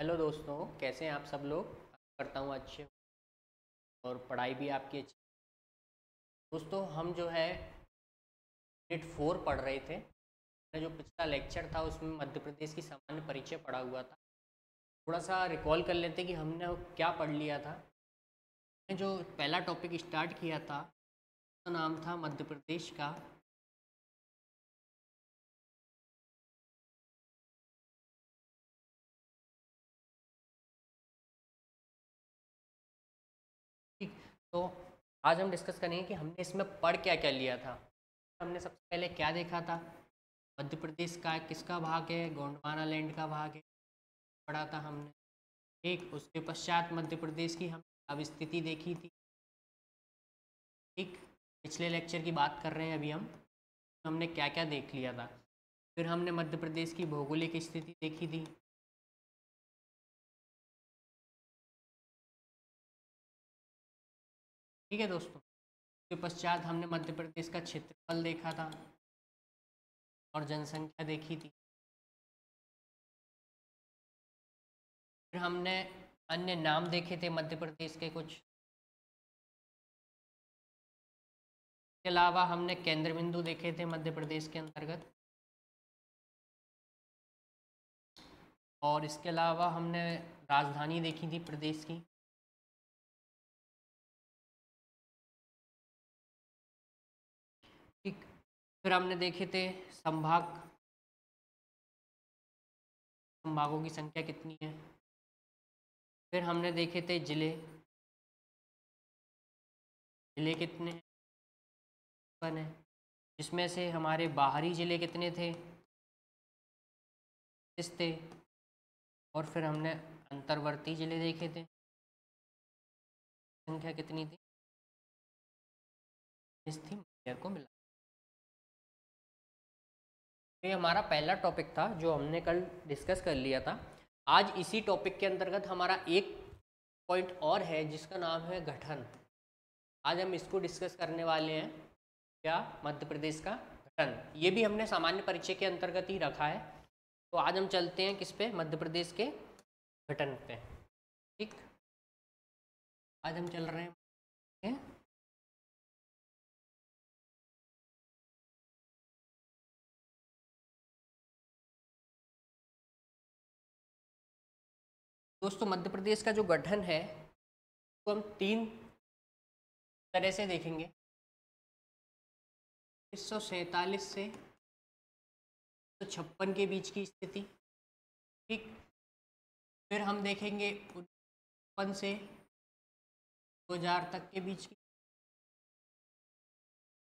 Hello दोस्तों, कैसे हैं आप सब लोग। करता हूँ अच्छे और पढ़ाई भी आपकी अच्छी। दोस्तों हम जो है यूनिट 4 पढ़ रहे थे। मैंने जो पिछला लेक्चर था उसमें मध्य प्रदेश की सामान्य परिचय पढ़ा हुआ था। थोड़ा सा रिकॉल कर लेते कि हमने क्या पढ़ लिया था। मैंने जो पहला टॉपिक स्टार्ट किया था उसका नाम था मध्य प्रदेश का ठीक। तो आज हम डिस्कस करेंगे कि हमने इसमें पढ़ क्या क्या लिया था। हमने सबसे पहले क्या देखा था, मध्य प्रदेश का किसका भाग है, गोंडवाना लैंड का भाग है, पढ़ा था हमने। ठीक, उसके पश्चात मध्य प्रदेश की हम अब स्थिति देखी थी। ठीक, पिछले लेक्चर की बात कर रहे हैं अभी हम। हमने क्या क्या देख लिया था। फिर हमने मध्य प्रदेश की भौगोलिक स्थिति देखी थी। ठीक है दोस्तों, उसके पश्चात हमने मध्य प्रदेश का क्षेत्रफल देखा था और जनसंख्या देखी थी। फिर हमने अन्य नाम देखे थे मध्य प्रदेश के कुछ। इसके अलावा हमने केंद्र बिंदु देखे थे मध्य प्रदेश के अंतर्गत। और इसके अलावा हमने राजधानी देखी थी प्रदेश की। ठीक, फिर हमने देखे थे संभागों की संख्या कितनी है। फिर हमने देखे थे जिले जिले कितने हैं, है, जिसमें से हमारे बाहरी जिले कितने थे, 30 थे। और फिर हमने अंतर्वर्ती जिले देखे थे, संख्या कितनी थी, 30 थी, मेरे को मिला। तो ये हमारा पहला टॉपिक था जो हमने कल डिस्कस कर लिया था। आज इसी टॉपिक के अंतर्गत हमारा एक पॉइंट और है जिसका नाम है गठन। आज हम इसको डिस्कस करने वाले हैं। क्या? मध्य प्रदेश का गठन। ये भी हमने सामान्य परिचय के अंतर्गत ही रखा है। तो आज हम चलते हैं किस पे, मध्य प्रदेश के गठन पे। ठीक, आज हम चल रहे हैं। दोस्तों मध्य प्रदेश का जो गठन है तो हम 3 तरह से देखेंगे। 1947 से 1956 के बीच की स्थिति। ठीक, फिर हम देखेंगे 1956 से 2000 तक के बीच की।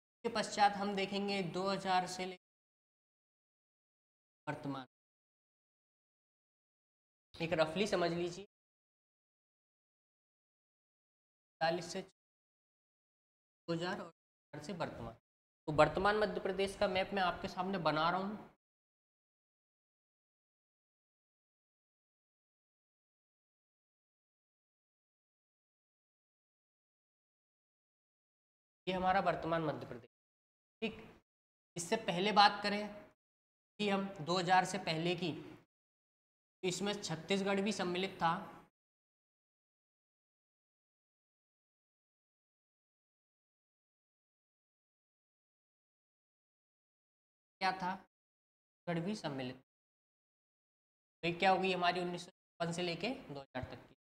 इसके पश्चात हम देखेंगे 2000 से लेकर वर्तमान। एक रफली समझ लीजिए, 40 से 2000 और 2000 से वर्तमान। तो वर्तमान मध्य प्रदेश का मैप मैं आपके सामने बना रहा हूँ। ये हमारा वर्तमान मध्य प्रदेश। ठीक, इससे पहले बात करें कि हम 2000 से पहले की, तो इसमें छत्तीसगढ़ भी सम्मिलित था। क्या था? छत्तीसगढ़ भी सम्मिलित। तो ये क्या होगी हमारी 1956 से लेके 2000 तक की।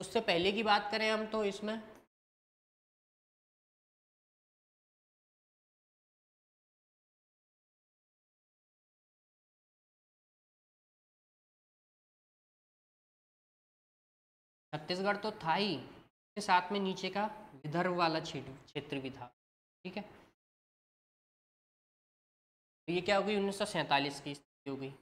उससे पहले की बात करें हम तो इसमें छत्तीसगढ़ तो था ही, के साथ में नीचे का विदर्भ वाला क्षेत्र भी था। ठीक है, तो ये क्या होगी 1947 की स्थिति हो गई।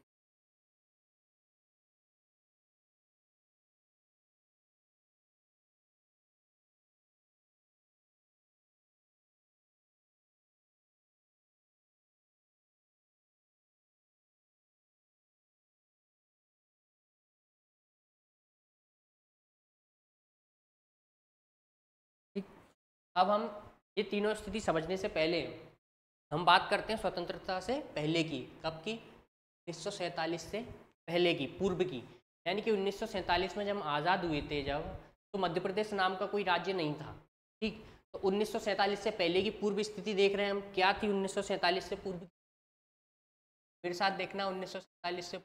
ठीक, अब हम ये तीनों स्थिति समझने से पहले हम बात करते हैं स्वतंत्रता से पहले की। कब की? 1947 से पहले की, पूर्व की। यानी कि 1947 में जब हम आज़ाद हुए थे जब, तो मध्य प्रदेश नाम का कोई राज्य नहीं था। ठीक, तो 1947 से पहले की पूर्व स्थिति देख रहे हैं हम, क्या थी 1947 से पूर्व। मेरे साथ देखना 1947 से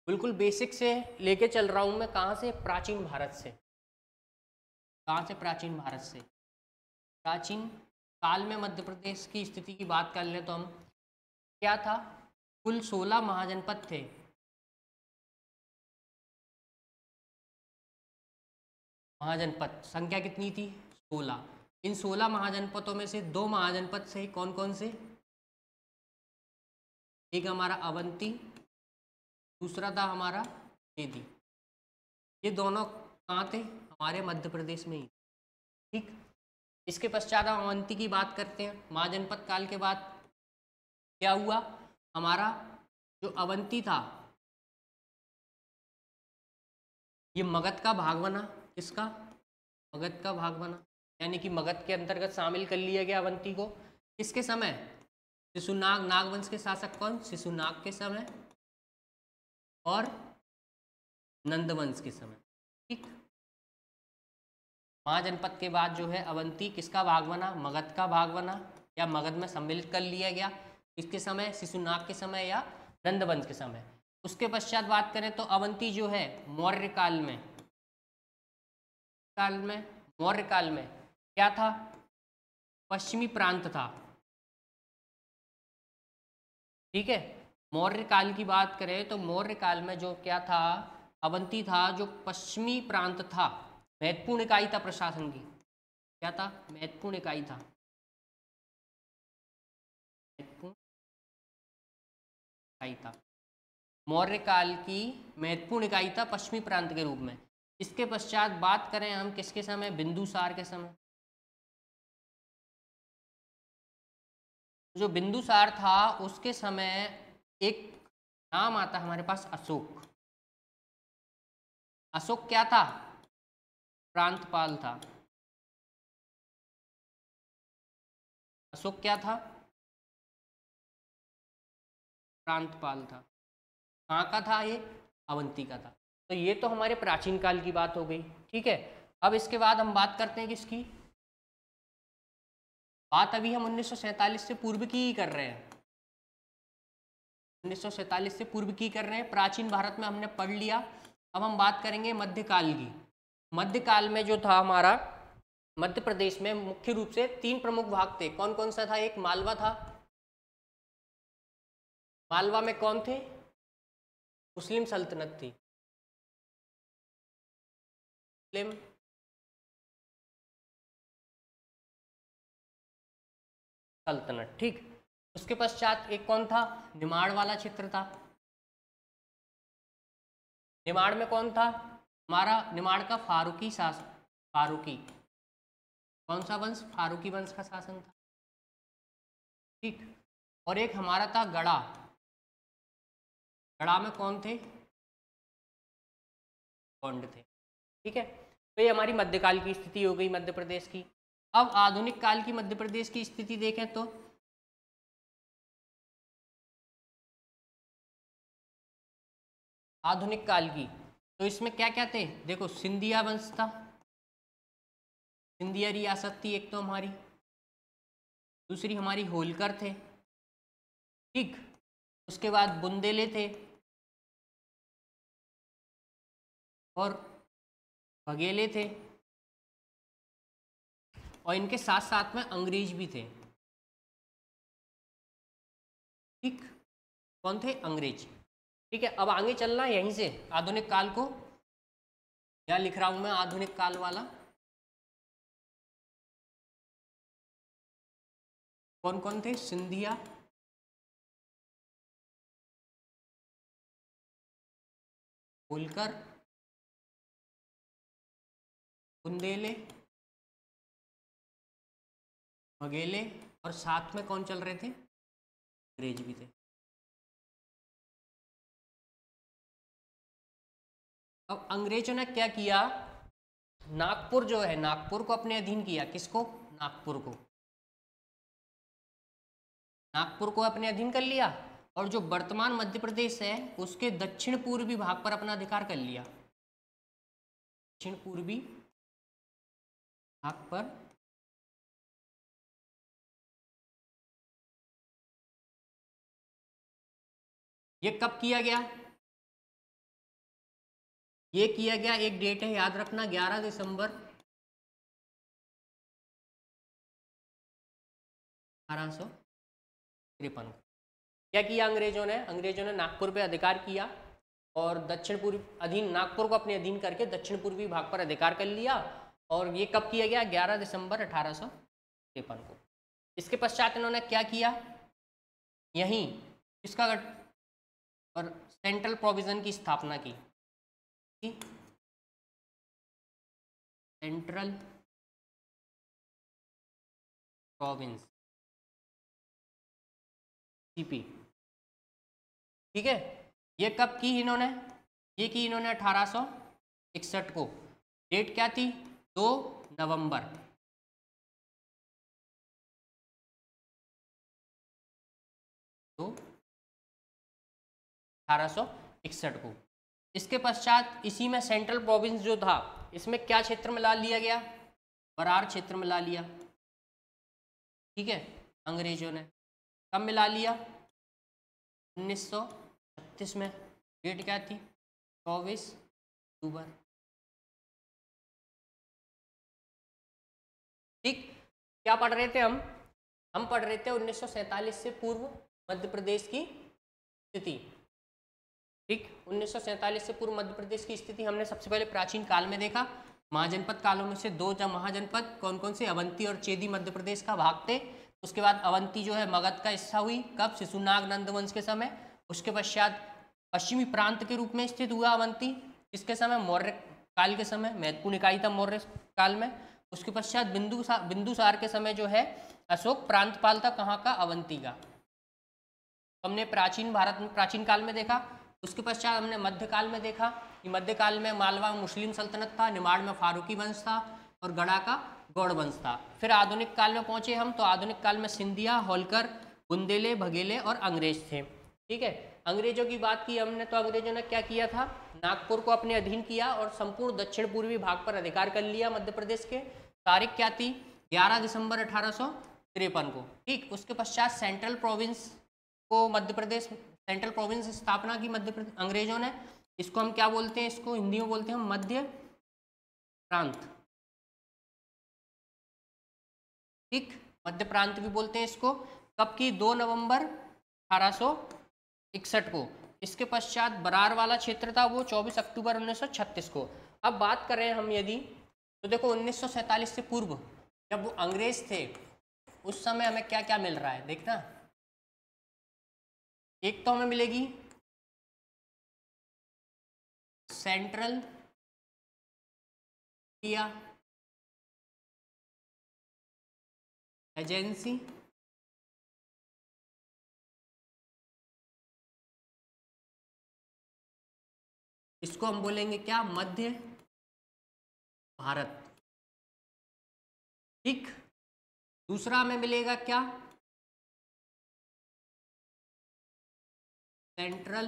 बिल्कुल बेसिक से लेके चल रहा हूँ मैं। कहाँ से? प्राचीन भारत से। कहाँ से? प्राचीन भारत से। प्राचीन काल में मध्य प्रदेश की स्थिति की बात कर लें तो हम, क्या था? कुल 16 महाजनपद थे। महाजनपद संख्या कितनी थी? 16। इन 16 महाजनपदों में से 2 महाजनपद से कौन कौन से? एक हमारा अवंती, दूसरा था हमारा बेदी। ये दोनों कहाँ थे? हमारे मध्य प्रदेश में ही। ठीक, इसके पश्चात हम अवंती की बात करते हैं। महाजनपद काल के बाद क्या हुआ? हमारा जो अवंती था ये मगध का भाग बना। किसका? मगध का भाग बना, यानी कि मगध के अंतर्गत शामिल कर लिया गया अवंती को। किसके समय? शिशुनाग, नागवंश के शासक कौन? शिशुनाग के समय और नंदवंश के समय। ठीक, महाजनपद के बाद जो है अवंती किसका भाग बना? मगध का भाग बना, या मगध में सम्मिलित कर लिया गया। किसके समय? शिशुनाग के समय या नंदवंश के समय। उसके पश्चात बात करें तो अवंती जो है मौर्य काल में, मौर्य काल में क्या था? पश्चिमी प्रांत था। ठीक है, मौर्य काल की बात करें तो मौर्य काल में जो क्या था? अवंती था जो पश्चिमी प्रांत था, महत्वपूर्ण इकाई था प्रशासन की। क्या था? महत्वपूर्ण इकाई था। महत्वपूर्ण इकाई था, मौर्य काल की महत्वपूर्ण इकाई था पश्चिमी प्रांत के रूप में। इसके पश्चात बात करें हम किसके समय? बिंदुसार के समय। जो बिंदुसार था उसके समय एक नाम आता है हमारे पास, अशोक। अशोक क्या था? प्रांतपाल था। अशोक क्या था? प्रांतपाल था। कहाँ का था ये? अवंती का था। तो ये तो हमारे प्राचीन काल की बात हो गई। ठीक है, अब इसके बाद हम बात करते हैं किसकी? बात अभी हम 1947 से पूर्व की ही कर रहे हैं। 1947 से पूर्व की कर रहे हैं। प्राचीन भारत में हमने पढ़ लिया। अब हम बात करेंगे मध्यकाल की। मध्यकाल में जो था हमारा मध्य प्रदेश में मुख्य रूप से 3 प्रमुख भाग थे। कौन कौन सा था? एक मालवा था। मालवा में कौन थे? मुस्लिम सल्तनत थी। मुस्लिम सल्तनत। ठीक, उसके पश्चात एक कौन था? निमाड़ वाला क्षेत्र था। निमाड़ में कौन था? हमारा निमाड़ का फारूकी शासन। फारूकी, कौन सा वंश? फारूकी वंश का शासन था। ठीक, और एक हमारा था गड़ा। गड़ा में कौन थे? गोंड थे। ठीक है, तो ये हमारी मध्यकाल की स्थिति हो गई मध्य प्रदेश की। अब आधुनिक काल की मध्य प्रदेश की स्थिति देखें तो आधुनिक काल की, तो इसमें क्या क्या थे? देखो, सिंधिया वंश था। सिंधिया रियासत थी एक तो हमारी। दूसरी हमारी होलकर थे। ठीक, उसके बाद बुंदेले थे और बघेले थे, और इनके साथ साथ में अंग्रेज भी थे। ठीक, कौन थे? अंग्रेज। ठीक है, अब आगे चलना है यहीं से आधुनिक काल को। क्या लिख रहा हूं मैं? आधुनिक काल वाला कौन कौन थे? सिंधिया, होलकर, बुंदेले, बघेले, और साथ में कौन चल रहे थे? अंग्रेज भी थे। अब अंग्रेजों ने क्या किया? नागपुर जो है, नागपुर को अपने अधीन किया। किसको? नागपुर को। नागपुर को अपने अधीन कर लिया और जो वर्तमान मध्य प्रदेश है उसके दक्षिण पूर्वी भाग पर अपना अधिकार कर लिया। दक्षिण पूर्वी भाग पर ये कब किया गया? ये किया गया, एक डेट है याद रखना, 11 दिसंबर 1853। क्या किया अंग्रेजों ने? अंग्रेजों ने नागपुर पे अधिकार किया और दक्षिण पूर्वी अधीन, नागपुर को अपने अधीन करके दक्षिण पूर्वी भाग पर अधिकार कर लिया। और ये कब किया गया? 11 दिसंबर 1853 को। इसके पश्चात इन्होंने क्या किया? यहीं इसका और सेंट्रल प्रोविजन की स्थापना की। Central province, CP. ठीक है, ये कब की इन्होंने? ये की इन्होंने 1861 को। डेट क्या थी? 2 नवंबर। 1861 को। इसके पश्चात इसी में सेंट्रल प्रोविंस जो था, इसमें क्या क्षेत्र में ला लिया गया? बरार क्षेत्र में ला लिया। ठीक है, अंग्रेजों ने कब मिला लिया? 1936 में। डेट क्या थी? 24 अक्टूबर। ठीक, क्या पढ़ रहे थे हम पढ़ रहे थे 1947 से पूर्व मध्य प्रदेश की स्थिति। ठीक, 1947 से पूर्व मध्य प्रदेश की स्थिति हमने सबसे पहले प्राचीन काल में देखा। महाजनपद कालों में से दो महाजनपद कौन कौन से? अवंती और चेदी मध्य प्रदेश का भाग थे। उसके बाद अवंती जो है मगध का हिस्सा हुई, कब? शिशुनाग नंद वंश के समय। उसके पश्चात पश्चिमी प्रांत के रूप में स्थित हुआ अवंती, इसके समय मौर्य काल के समय, महत्वपूर्ण इकाई था मौर्य काल में। उसके पश्चात बिंदुसार के समय जो है अशोक प्रांतपाल था, कहाँ का? अवंती का। हमने प्राचीन भारत में प्राचीन काल में देखा। उसके पश्चात हमने मध्यकाल में देखा कि मध्यकाल में मालवा मुस्लिम सल्तनत था, निमाड़ में फारूकी वंश था और गढ़ा का गौड़ वंश था। फिर आधुनिक काल में पहुंचे हम, तो आधुनिक काल में सिंधिया, होलकर, बुंदेले, बघेले और अंग्रेज थे। ठीक है, अंग्रेजों की बात की हमने, तो अंग्रेजों ने क्या किया था? नागपुर को अपने अधीन किया और संपूर्ण दक्षिण पूर्वी भाग पर अधिकार कर लिया मध्य प्रदेश के। तारीख क्या थी? 11 दिसंबर 1853 को। ठीक, उसके पश्चात सेंट्रल प्रोविंस को मध्य प्रदेश, सेंट्रल प्रोविंस स्थापना की मध्य प्रदेश अंग्रेजों ने। इसको हम क्या बोलते हैं? इसको हिंदी में बोलते हैं मध्य प्रांत। ठीक, मध्य प्रांत भी बोलते हैं इसको। कब की? 2 नवंबर 1861 को। इसके पश्चात बरार वाला क्षेत्र था वो 24 अक्टूबर 1936 को। अब बात करें हम यदि, तो देखो 1947 से पूर्व जब वो अंग्रेज थे उस समय हमें क्या क्या मिल रहा है देखना। एक तो हमें मिलेगी सेंट्रल इंडिया एजेंसी, इसको हम बोलेंगे क्या? मध्य भारत। ठीक, दूसरा हमें मिलेगा क्या? सेंट्रल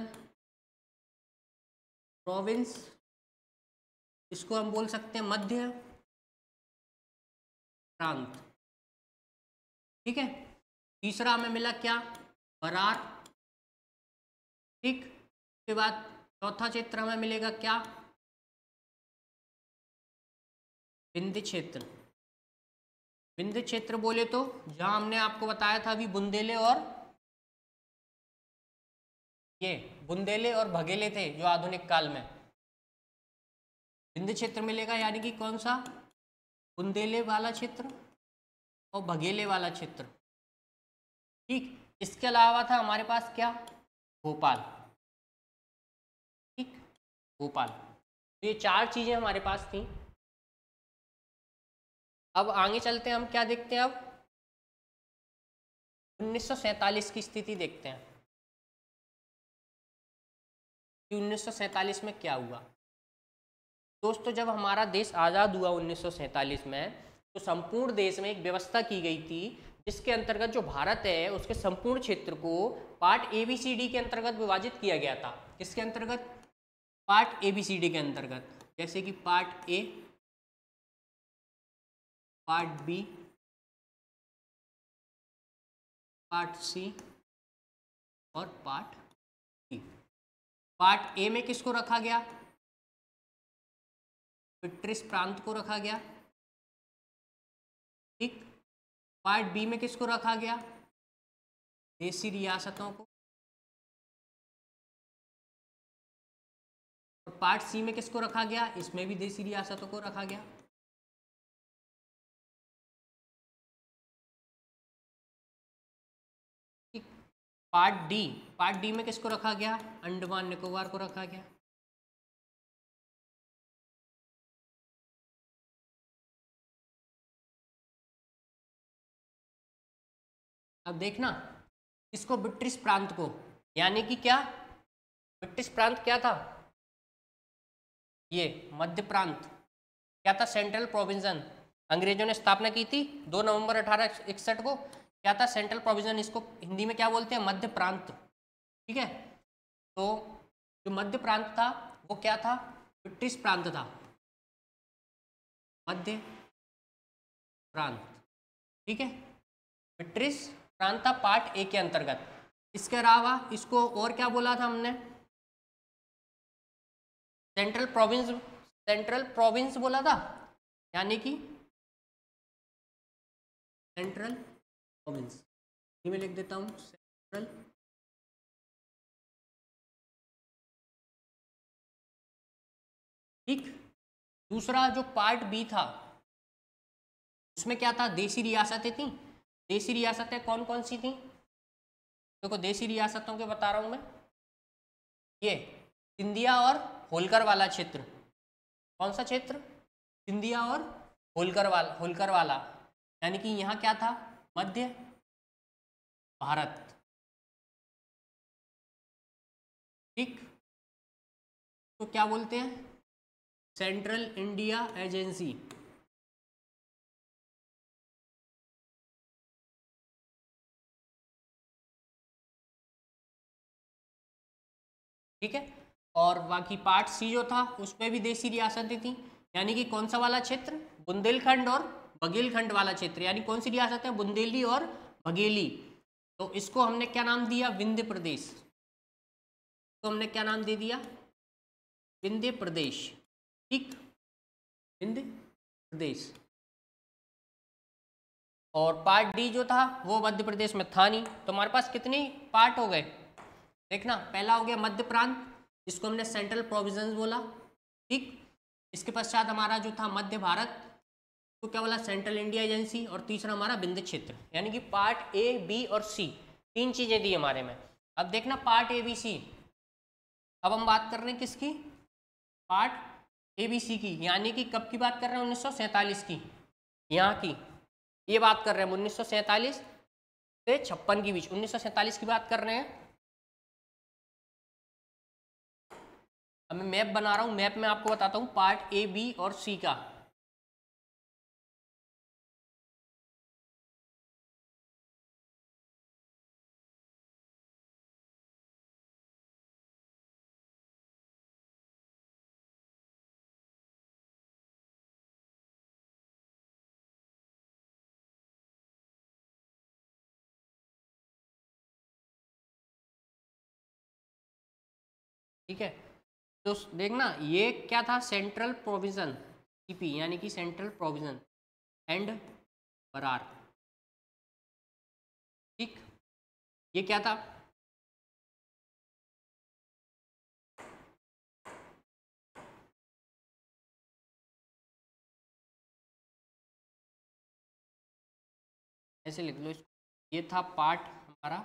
प्रोविंस, इसको हम बोल सकते हैं मध्य प्रांत। ठीक है, तीसरा हमें मिला क्या? बरार। ठीक, उसके बाद चौथा क्षेत्र हमें मिलेगा क्या? विंध्य क्षेत्र। विंध्य क्षेत्र बोले तो जहां हमने आपको बताया था अभी बुंदेले और बुंदेले और बघेले थे जो आधुनिक काल में। विंध्य क्षेत्र मिलेगा, यानी कि कौन सा? बुंदेले वाला क्षेत्र और बघेले वाला क्षेत्र। ठीक, इसके अलावा था हमारे पास क्या? भोपाल। ठीक, भोपाल। तो ये 4 चीजें हमारे पास थी। अब आगे चलते हैं, हम क्या देखते हैं? अब 1947 की स्थिति देखते हैं कि 1947 में क्या हुआ। दोस्तों, जब हमारा देश आज़ाद हुआ 1947 में, तो संपूर्ण देश में एक व्यवस्था की गई थी जिसके अंतर्गत जो भारत है उसके संपूर्ण क्षेत्र को part A B C D के अंतर्गत विभाजित किया गया था। किसके अंतर्गत? Part A B C D के अंतर्गत। जैसे कि part A, part B, part C और पार्ट डी। पार्ट ए में किसको रखा गया? पिट्रिस प्रांत को रखा गया। ठीक। पार्ट बी में किसको रखा गया? देशी रियासतों को। और पार्ट सी में किसको रखा गया? इसमें भी देशी रियासतों को रखा गया। ठीक। पार्ट डी में किसको रखा गया? अंडमान निकोबार को रखा गया। अब देखना, इसको ब्रिटिश प्रांत को, यानी कि क्या, ब्रिटिश प्रांत क्या था? ये मध्य प्रांत क्या था? सेंट्रल प्रोविंजन। अंग्रेजों ने स्थापना की थी 2 नवंबर 1861 को। क्या था? सेंट्रल प्रोविंजन। इसको हिंदी में क्या बोलते हैं? मध्य प्रांत। ठीक है। तो जो मध्य प्रांत था वो क्या था? ब्रिटिश प्रांत था, मध्य प्रांत। ठीक है। ब्रिटिश प्रांत था पार्ट ए के अंतर्गत। इसके अलावा इसको और क्या बोला था हमने? सेंट्रल प्रोविंस बोला था, यानी कि सेंट्रल प्रोविंस। मैं लिख देता हूं सेंट्रल। ठीक। दूसरा जो पार्ट बी था उसमें क्या था? देशी रियासतें थी। देशी रियासतें कौन कौन सी थी? देखो, देशी रियासतों के बता रहा हूं मैं। ये सिंधिया और होलकर वाला क्षेत्र। कौन सा क्षेत्र? सिंधिया और होलकर वाला, यानी कि यहाँ क्या था? मध्य भारत। ठीक। तो क्या बोलते हैं? Central India agency. ठीक है। और बाकी पार्ट सी जो था उसमें भी देशी रियासतें थी, यानी कि कौन सा वाला क्षेत्र? बुंदेलखंड और बघेलखंड वाला क्षेत्र। यानी कौन सी रियासतें? बुंदेली और बघेली। तो इसको हमने क्या नाम दिया? विंध्य प्रदेश। तो हमने क्या नाम दे दिया? विंध्य प्रदेश। ठीक, विंध्य प्रदेश। और पार्ट डी जो था वो मध्य प्रदेश में था नहीं। तो हमारे पास कितने पार्ट हो गए? देखना, पहला हो गया मध्य प्रांत, जिसको हमने सेंट्रल प्रोविजंस बोला। ठीक। इसके पश्चात हमारा जो था मध्य भारत, तो क्या बोला? Central India agency. और तीसरा हमारा विंध्य क्षेत्र। यानी कि पार्ट ए, बी और सी, 3 चीजें दी हमारे में। अब देखना पार्ट ए बी सी। अब हम बात कर रहे हैं किसकी? पार्ट ए बी सी की। यानी कि कब की बात कर रहे हैं? 1947 की। यहाँ की ये बात कर रहे हैं 1947 से 56 के बीच। 1947 की बात कर रहे हैं। अब मैं मैप बना रहा हूँ, मैप में आपको बताता हूँ पार्ट ए, बी और सी का। ठीक है। तो देखना, ये क्या था? सेंट्रल प्रोविजन, सीपी, यानी कि सेंट्रल प्रोविजन एंड बरार। ठीक। ये क्या था? ऐसे लिख लो इसको। ये था पार्ट हमारा,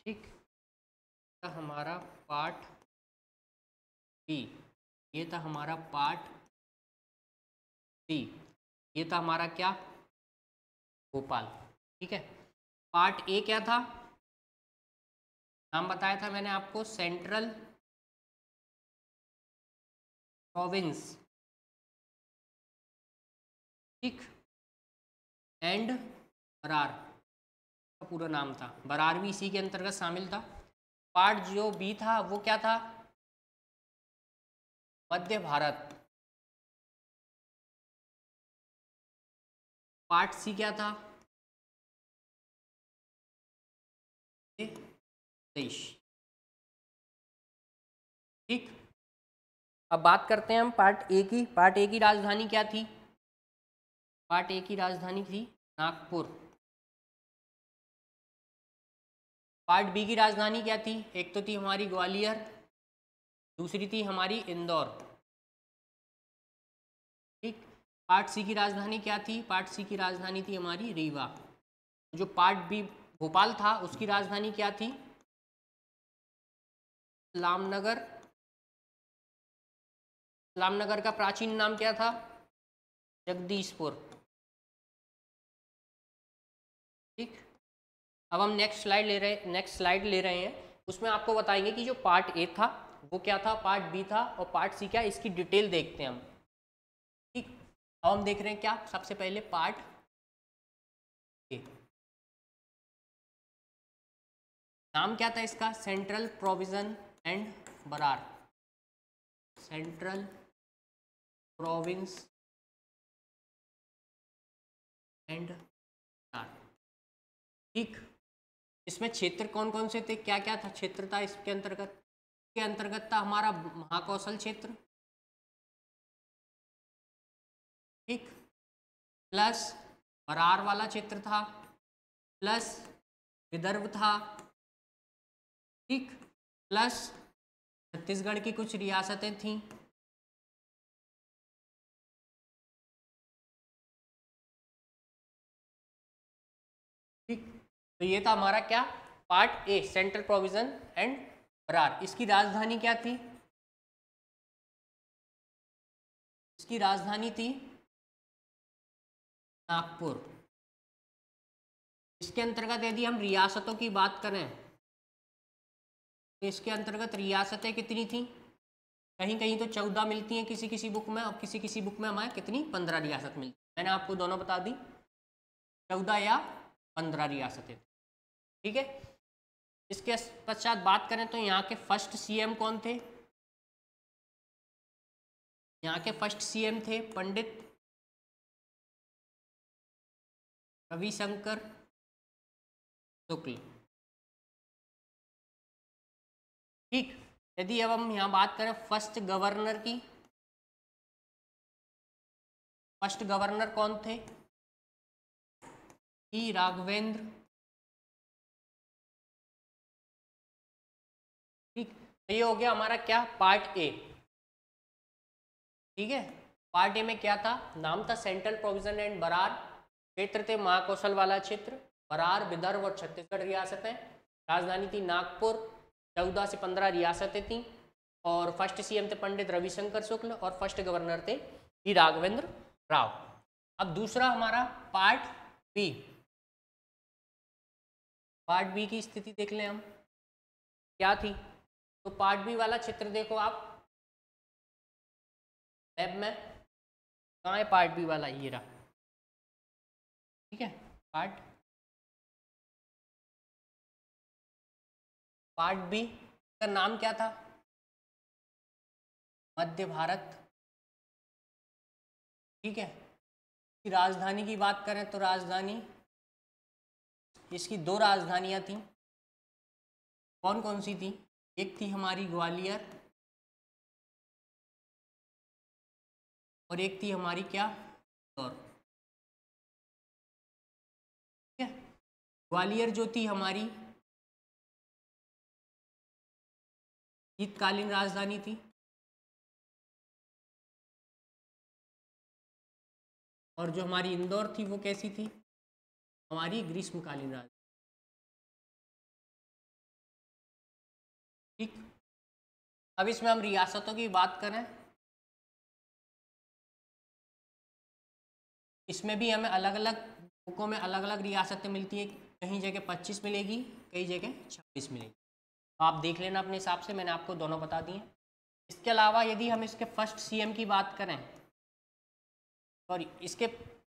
ठीक, था हमारा पार्ट बी। ये था हमारा पार्ट सी। ये था हमारा क्या? भोपाल। ठीक है। पार्ट ए क्या था? नाम बताया था मैंने आपको, सेंट्रल प्रोविंस ठीक, एंड बरार का पूरा नाम था, बरार भी इसी के अंतर्गत शामिल था। पार्ट जो बी था वो क्या था, मध्य भारत। पार्ट सी क्या था, देश। ठीक, अब बात करते हैं हम पार्ट ए की। पार्ट ए की राजधानी क्या थी, पार्ट ए की राजधानी थी नागपुर। पार्ट बी की राजधानी क्या थी, एक तो थी हमारी ग्वालियर, दूसरी थी हमारी इंदौर। ठीक, पार्ट सी की राजधानी क्या थी, पार्ट सी की राजधानी थी हमारी रीवा। जो पार्ट बी भोपाल था उसकी राजधानी क्या थी, इस्लामनगर। इस्लामनगर का प्राचीन नाम क्या था, जगदीशपुर। ठीक, अब हम नेक्स्ट स्लाइड ले रहे हैं। उसमें आपको बताएंगे कि जो पार्ट ए था वो क्या था, पार्ट बी था और पार्ट सी क्या, इसकी डिटेल देखते हैं हम। ठीक, अब हम देख रहे हैं क्या, सबसे पहले पार्ट ए। नाम क्या था इसका, central provision and Berar, central province and Berar. ठीक, इसमें क्षेत्र कौन कौन से थे, क्या क्या था क्षेत्र था इसके अंतर्गत, के अंतर्गत था हमारा महाकौशल क्षेत्र। ठीक, प्लस बरार वाला क्षेत्र था, प्लस विदर्भ था। ठीक, प्लस छत्तीसगढ़ की कुछ रियासतें थीं। ठीक, तो ये था हमारा क्या, part A, central provision and Berar. इसकी राजधानी क्या थी, इसकी राजधानी थी नागपुर। इसके अंतर्गत यदि हम रियासतों की बात करें तो इसके अंतर्गत रियासतें कितनी थी, कहीं कहीं तो 14 मिलती हैं किसी किसी बुक में, और किसी किसी बुक में हमारे कितनी 15 रियासत मिलती। मैंने आपको दोनों बता दी, 14 या 15 रियासतें। ठीक है, इसके पश्चात बात करें तो यहाँ के फर्स्ट सीएम कौन थे, यहाँ के फर्स्ट सीएम थे पंडित रविशंकर शुक्ल। ठीक, यदि अब हम यहाँ बात करें फर्स्ट गवर्नर की, फर्स्ट गवर्नर कौन थे, ई राघवेंद्र। ठीक, तो ये हो गया हमारा क्या, पार्ट ए। ठीक है, पार्ट ए में क्या था, नाम था सेंट्रल प्रोविजन एंड बरार, क्षेत्र थे महाकौशल वाला क्षेत्र, बरार विदर्भ और छत्तीसगढ़ रियासतें, राजधानी थी नागपुर, 14 से 15 रियासतें थीं, और फर्स्ट सीएम थे पंडित रविशंकर शुक्ल और फर्स्ट गवर्नर थे ई राघवेंद्र राव। अब दूसरा हमारा पार्ट बी, पार्ट बी की स्थिति देख लें हम क्या थी। तो पार्ट बी वाला चित्र देखो आप मैप में, कहाँ है पार्ट बी वाला, ये रहा। ठीक है, पार्ट बी का नाम क्या था, मध्य भारत। ठीक है, इसकी राजधानी की बात करें तो राजधानी, इसकी दो राजधानियां थीं, कौन कौन सी थी, एक थी हमारी ग्वालियर और एक थी हमारी क्या, इंदौर। ठीक है, ग्वालियर जो थी हमारी शीतकालीन राजधानी थी, और जो हमारी इंदौर थी वो कैसी थी, हमारी ग्रीष्मकालीन राजधानी। ठीक, अब इसमें हम रियासतों की बात करें, इसमें भी हमें अलग अलग बुकों में अलग अलग रियासतें मिलती हैं, कहीं जगह 25 मिलेगी, कई जगह 26 मिलेगी। तो आप देख लेना अपने हिसाब से, मैंने आपको दोनों बता दिए। इसके अलावा यदि हम इसके फर्स्ट सीएम की बात करें, सॉरी इसके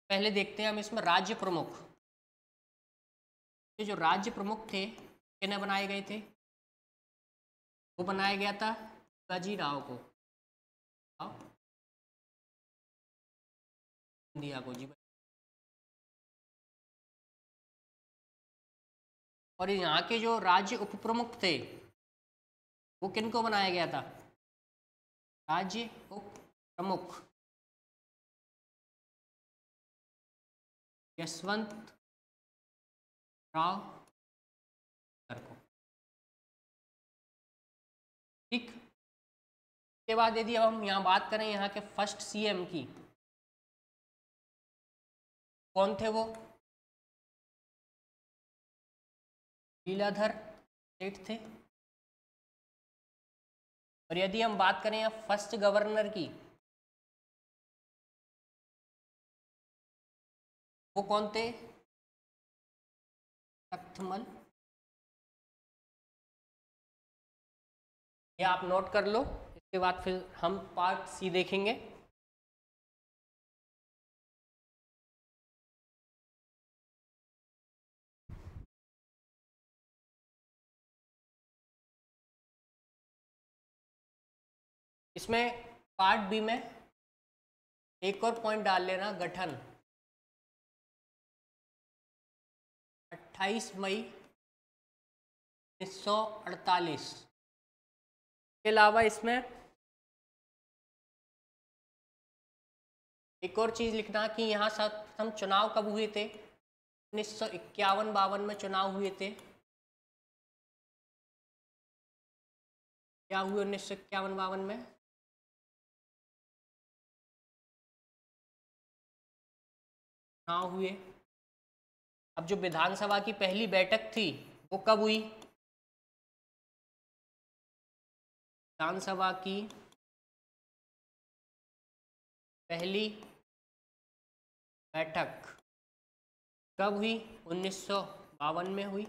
पहले देखते हैं हम इसमें राज्य प्रमुख। ये जो राज्य प्रमुख थे किन्हें बनाए गए थे? वो बनाया गया था बाजीराव को, सिंधिया को जी। और यहाँ के जो राज्य उप प्रमुख थे वो किन को बनाया गया था? राज्य उप प्रमुख यशवंत राव को। ठीक, के बाद यदि हम यहाँ बात करें यहाँ के फर्स्ट सीएम की, कौन थे वो? लीलाधर सेठ थे। और यदि हम बात करें यहाँ फर्स्ट गवर्नर की, वो कौन थे? तख्तमल। ये आप नोट कर लो, इसके बाद फिर हम पार्ट सी देखेंगे। इसमें पार्ट बी में एक और पॉइंट डाल लेना, गठन 28 मई 1948। के अलावा इसमें एक और चीज़ लिखना कि यहाँ सर्वप्रथम चुनाव कब हुए थे? 1951-52 में चुनाव हुए थे। क्या हुए 1951-52 में? चुनाव हुए। अब जो विधानसभा की पहली बैठक थी वो कब हुई? विधानसभा की पहली बैठक कब हुई? 1952 में हुई।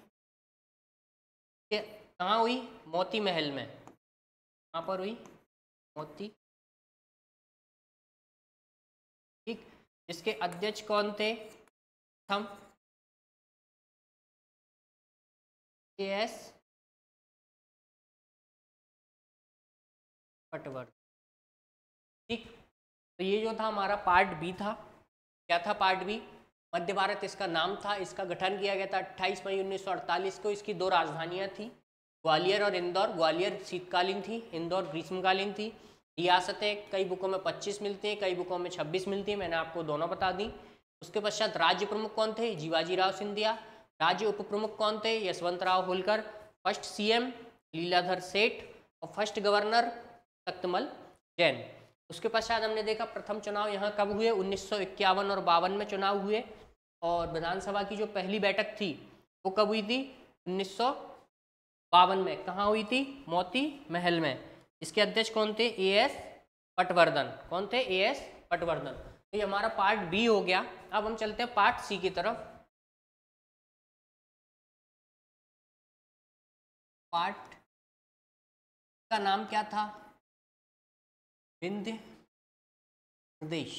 कहाँ हुई? मोती महल में। कहाँ पर हुई? मोती। ठीक, इसके अध्यक्ष कौन थे? हम एस पटवर्धन। ठीक, तो ये जो था हमारा पार्ट बी था। क्या था पार्ट बी? मध्य भारत इसका नाम था। इसका गठन किया गया था 28 मई 1948 को। इसकी दो राजधानियां थी, ग्वालियर और इंदौर। ग्वालियर शीतकालीन थी, इंदौर ग्रीष्मकालीन थी। रियासतें कई बुकों में 25 मिलती हैं, कई बुकों में 26 मिलती हैं, मैंने आपको दोनों बता दी। उसके पश्चात राज्य प्रमुख कौन थे? जीवाजीराव सिंधिया। राज्य उप प्रमुख कौन थे? यशवंतराव होलकर। फर्स्ट सीएम लीलाधर सेठ और फर्स्ट गवर्नर तख्तमल जैन। उसके पश्चात हमने देखा प्रथम चुनाव यहाँ कब हुए? 1951 और 52 में चुनाव हुए। और विधानसभा की जो पहली बैठक थी वो कब हुई थी? 1952 में। कहाँ हुई थी? मोती महल में। इसके अध्यक्ष कौन थे? एएस पटवर्धन। कौन थे? एएस पटवर्धन। तो ये हमारा पार्ट बी हो गया। अब हम चलते हैं पार्ट सी की तरफ। पार्ट का नाम क्या था? विंध्य प्रदेश।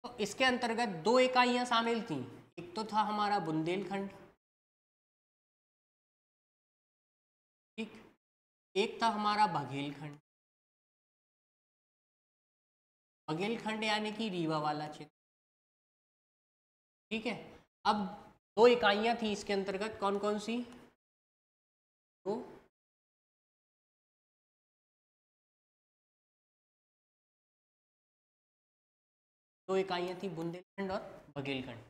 तो इसके अंतर्गत दो इकाइयां शामिल थी। एक तो था हमारा बुंदेलखंड, ठीक, एक था हमारा बघेलखंड। बघेलखंड यानी कि रीवा वाला क्षेत्र, ठीक है। अब दो इकाइयां थी इसके अंतर्गत, कौन कौन सी? दो इकाइयां थी, बुंदेलखंड और बघेलखंड।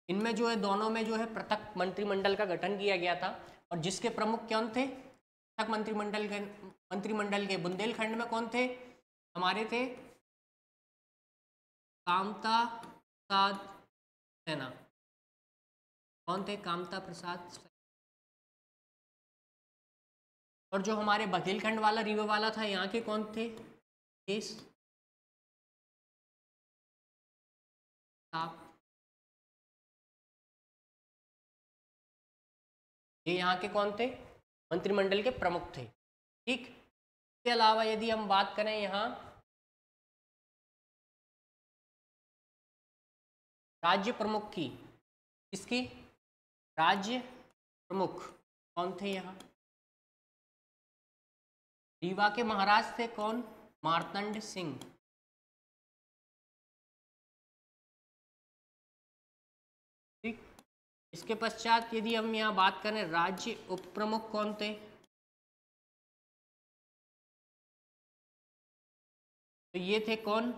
इनमें जो है दोनों में जो है पृथक मंत्रिमंडल का गठन किया गया था। और जिसके प्रमुख कौन थे? पृथक मंत्रिमंडल के बुंदेलखंड में कौन थे? हमारे थे कामता प्रसाद सेना। कौन थे? कामता प्रसाद सेना। और जो हमारे बघेलखंड वाला रीवा वाला था, यहाँ के कौन थे? देश ये यहाँ के कौन थे? मंत्रिमंडल के प्रमुख थे, ठीक। इसके अलावा यदि हम बात करें यहाँ राज्य प्रमुख की, इसकी राज्य प्रमुख कौन थे यहाँ? रीवा के महाराज थे कौन? मार्तंड सिंह। ठीक, इसके पश्चात यदि हम यहाँ बात करें राज्य उप प्रमुख कौन थे, तो ये थे कौन?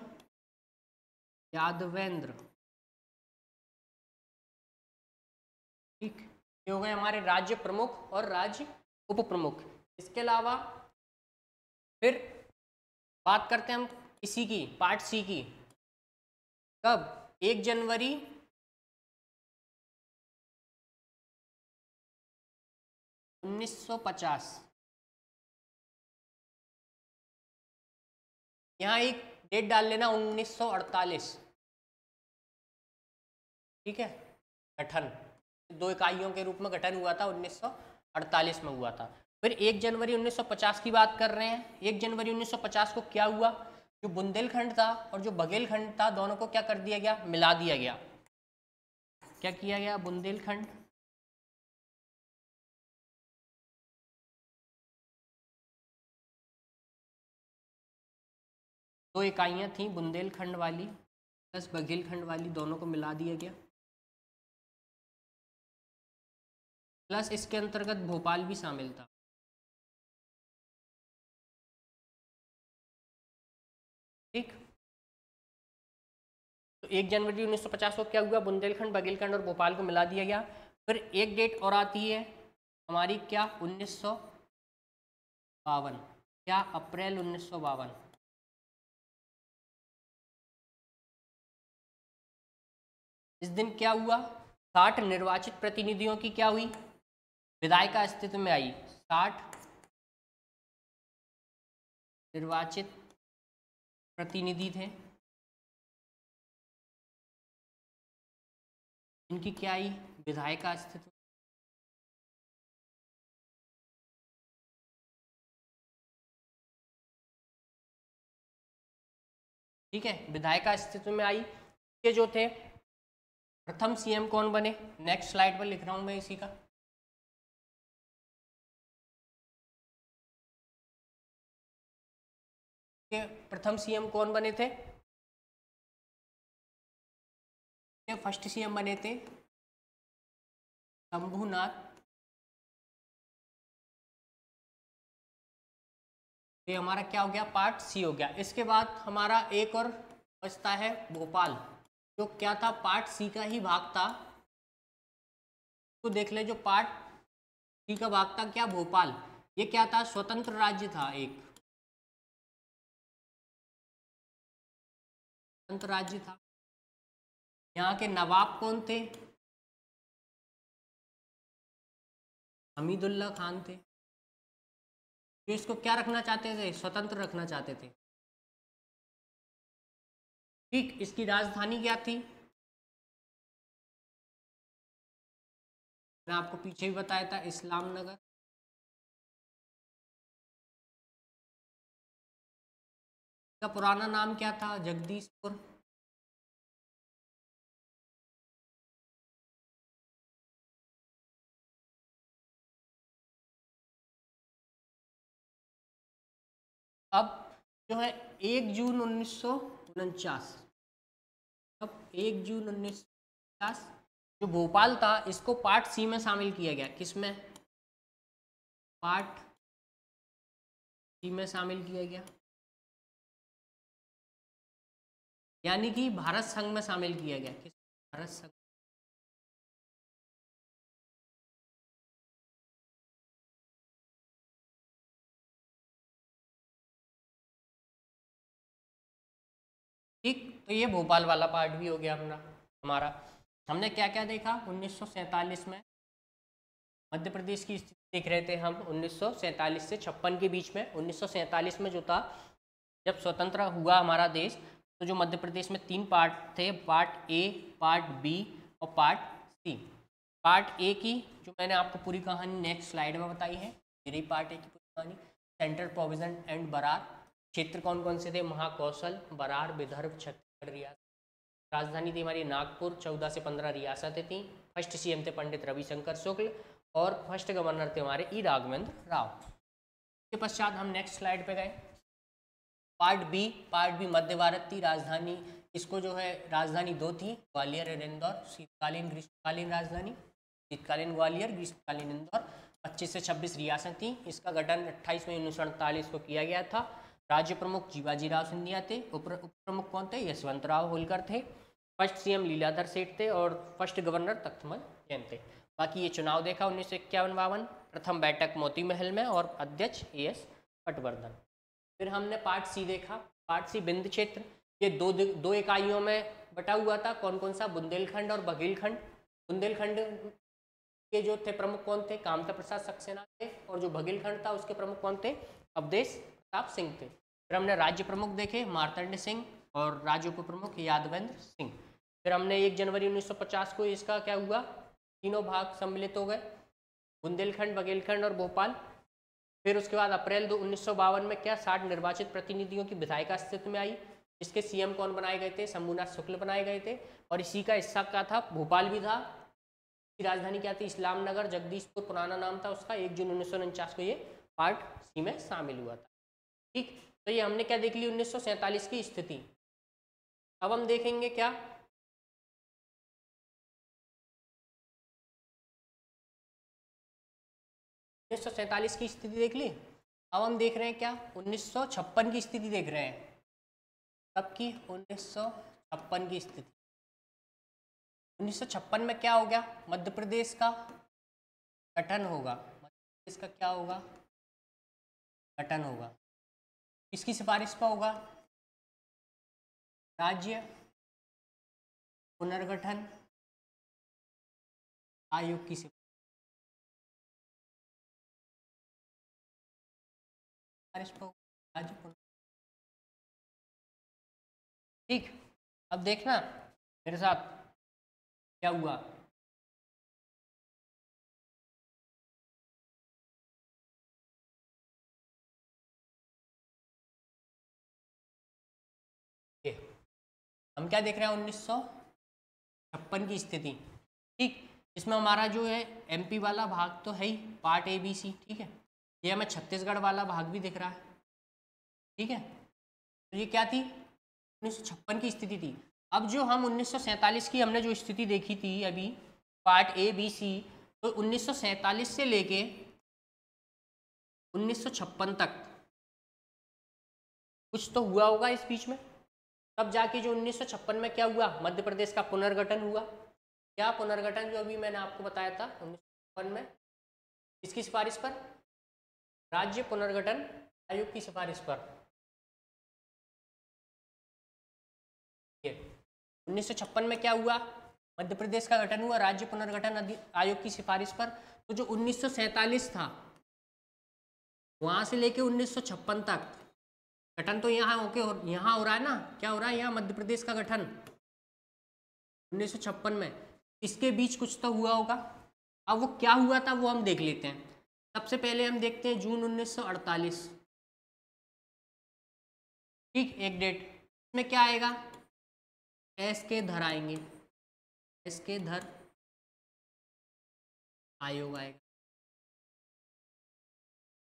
यादवेंद्र। ठीक, ये हो गए हमारे राज्य प्रमुख और राज्य उप प्रमुख। इसके अलावा फिर बात करते हैं हम इसी की, पार्ट सी की। कब? 1 जनवरी 1950। यहाँ एक डेट डाल लेना 1948। ठीक है, गठन 2 इकाइयों के रूप में गठन हुआ था, 1948 में हुआ था। फिर 1 जनवरी 1950 की बात कर रहे हैं। 1 जनवरी 1950 को क्या हुआ? जो बुंदेलखंड था और जो बघेलखंड था, दोनों को क्या कर दिया गया? मिला दिया गया। क्या किया गया? बुंदेलखंड दो इकाइयां थी, बुंदेलखंड वाली प्लस बघेलखंड वाली, दोनों को मिला दिया गया। प्लस इसके अंतर्गत भोपाल भी शामिल था। ठीक, तो 1 जनवरी 1950 को क्या हुआ? बुंदेलखंड, बघेलखंड और भोपाल को मिला दिया गया। फिर एक डेट और आती है हमारी, क्या? 1952। क्या? अप्रैल 1952। इस दिन क्या हुआ? 60 निर्वाचित प्रतिनिधियों की क्या हुई? विधायिका अस्तित्व में आई। 60 निर्वाचित प्रतिनिधि थे, इनकी क्या आई? विधायिका अस्तित्व। ठीक है, विधायिका अस्तित्व में आई। ये जो थे प्रथम सीएम कौन बने? नेक्स्ट स्लाइड पर लिख रहा हूं मैं इसी का। प्रथम सीएम कौन बने थे? फर्स्ट सीएम बने थे शंभूनाथ। ये हमारा क्या हो गया? पार्ट सी हो गया। इसके बाद हमारा एक और बचता है भोपाल, जो क्या था? पार्ट सी का ही भाग था। तो देख ले, जो पार्ट सी का भाग था क्या? भोपाल। ये क्या था? स्वतंत्र राज्य था, एक स्वतंत्र राज्य था। यहाँ के नवाब कौन थे? हमीदुल्ला खान थे। तो इसको क्या रखना चाहते थे? स्वतंत्र रखना चाहते थे। ठीक, इसकी राजधानी क्या थी? मैं आपको पीछे भी बताया था, इस्लाम नगर। इसका पुराना नाम क्या था? जगदीशपुर। अब जो है 1 जून 1949, अब 1 जून 1950 जो भोपाल था, इसको पार्ट सी में शामिल किया गया। किसमें? पार्ट सी में शामिल किया गया, यानी कि भारत संघ में शामिल किया गया। किस? भारत संघ। ठीक, तो ये भोपाल वाला पार्ट भी हो गया अपना हमारा। हमने क्या क्या देखा? 1947 में मध्य प्रदेश की स्थिति देख रहे थे हम। 1947 से 56 के बीच में, 1947 में जो था, जब स्वतंत्र हुआ हमारा देश, तो जो मध्य प्रदेश में 3 पार्ट थे, पार्ट ए, पार्ट बी और पार्ट सी। पार्ट ए की जो मैंने आपको पूरी कहानी नेक्स्ट स्लाइड में बताई है, मेरी पार्ट ए की पूरी कहानी। Central provision and Berar. क्षेत्र कौन कौन से थे? महाकौशल, बरार, विदर्भ, छत्तीसगढ़, रियासत। राजधानी थी हमारी नागपुर, 14 से 15 रियासतें थी। फर्स्ट सीएम थे पंडित रविशंकर शुक्ल और फर्स्ट गवर्नर थे हमारे ई राघवेंद्र राव। इसके पश्चात हम नेक्स्ट स्लाइड पे गए। पार्ट बी मध्य भारत थी। राजधानी इसको जो है राजधानी दो थी, ग्वालियर और इंदौर। शीतकालीन ग्रीष्मकालीन राजधानी, शीतकालीन ग्वालियर, ग्रीष्मकालीन इंदौर। 25 से 26 रियासत थी। इसका गठन 28 मई 1948 को किया गया था। राज्य प्रमुख जीवाजीराव सिंधिया थे। उप प्रमुख कौन थे? यशवंतराव होलकर थे। फर्स्ट सीएम लीलाधर सेठ थे और फर्स्ट गवर्नर तख्तमल जैन थे। बाकी ये चुनाव देखा 1951-52। प्रथम बैठक मोती महल में और अध्यक्ष एएस पटवर्धन। फिर हमने पार्ट सी देखा। पार्ट सी बिंद क्षेत्र, ये दो इकाइयों में बटा हुआ था। कौन कौन सा? बुंदेलखंड और बघेलखंड। बुंदेलखंड के जो थे प्रमुख कौन थे? कामता प्रसाद सक्सेना थे। और जो बघेलखंड था उसके प्रमुख कौन थे? अवधेश प्रताप सिंह थे। फिर हमने राज्य प्रमुख देखे, मार्तंड सिंह, और राज्य उप प्रमुख यादवेंद्र सिंह। फिर हमने 1 जनवरी 1950 को इसका क्या हुआ? तीनों भाग सम्मिलित हो गए, बुंदेलखंड, बघेलखंड और भोपाल। फिर उसके बाद अप्रैल 1952 में क्या 60 निर्वाचित प्रतिनिधियों की विधायिका अस्तित्व में आई। इसके सीएम कौन बनाए गए थे? शंभुनाथ शुक्ल बनाए गए थे। और इसी का हिस्सा क्या था? भोपाल भी था। इसकी राजधानी क्या थी? इस्लाम नगर, जगदीशपुर पुराना नाम था उसका। 1 जून 1949 को ये पार्ट सी में शामिल हुआ था। ठीक, तो ये हमने क्या देख ली? 1947 की स्थिति। अब हम देखेंगे क्या? उन्नीस सौ सैंतालीस की स्थिति देख ली। अब हम देख रहे हैं क्या? 1956 की स्थिति देख रहे हैं। कब की? 1956 की स्थिति। 1956 में क्या हो गया? मध्य प्रदेश का गठन होगा। मध्य प्रदेश का क्या होगा? गठन होगा। किसकी सिफारिश पर होगा? राज्य पुनर्गठन आयोग की सिफारिश पर राज्य पुनर्गठन। ठीक, अब देखना मेरे साथ क्या हुआ। हम क्या देख रहे हैं? 1956 की स्थिति। ठीक, इसमें हमारा जो है एमपी वाला भाग तो है ही, पार्ट ए बी सी। ठीक है, ये हमें छत्तीसगढ़ वाला भाग भी दिख रहा है। ठीक है, तो ये क्या थी? 1956 की स्थिति थी। अब जो हम 1947 की हमने जो स्थिति देखी थी अभी, पार्ट ए बी सी, तो 1947 से लेके 1956 तक कुछ तो हुआ होगा इस बीच में। तब जाके जो 1956 में क्या हुआ? मध्य प्रदेश का पुनर्गठन हुआ। क्या पुनर्गठन? जो अभी मैंने आपको बताया था 1956 में, किसकी सिफारिश पर? राज्य पुनर्गठन आयोग की सिफारिश पर। 1956 में क्या हुआ? मध्य प्रदेश का गठन हुआ राज्य पुनर्गठन आयोग की सिफारिश पर। तो जो 1947 था वहां से लेके 1956 तक गठन तो यहाँ यहाँ हो रहा है ना। क्या हो रहा है? यहाँ मध्य प्रदेश का गठन 1956 में। इसके बीच कुछ तो हुआ होगा। अब वो क्या हुआ था वो हम देख लेते हैं। सबसे पहले हम देखते हैं जून 1948। ठीक, एक डेट में क्या आएगा? एस के धर आएंगे, एस के धर आयोग आएगा।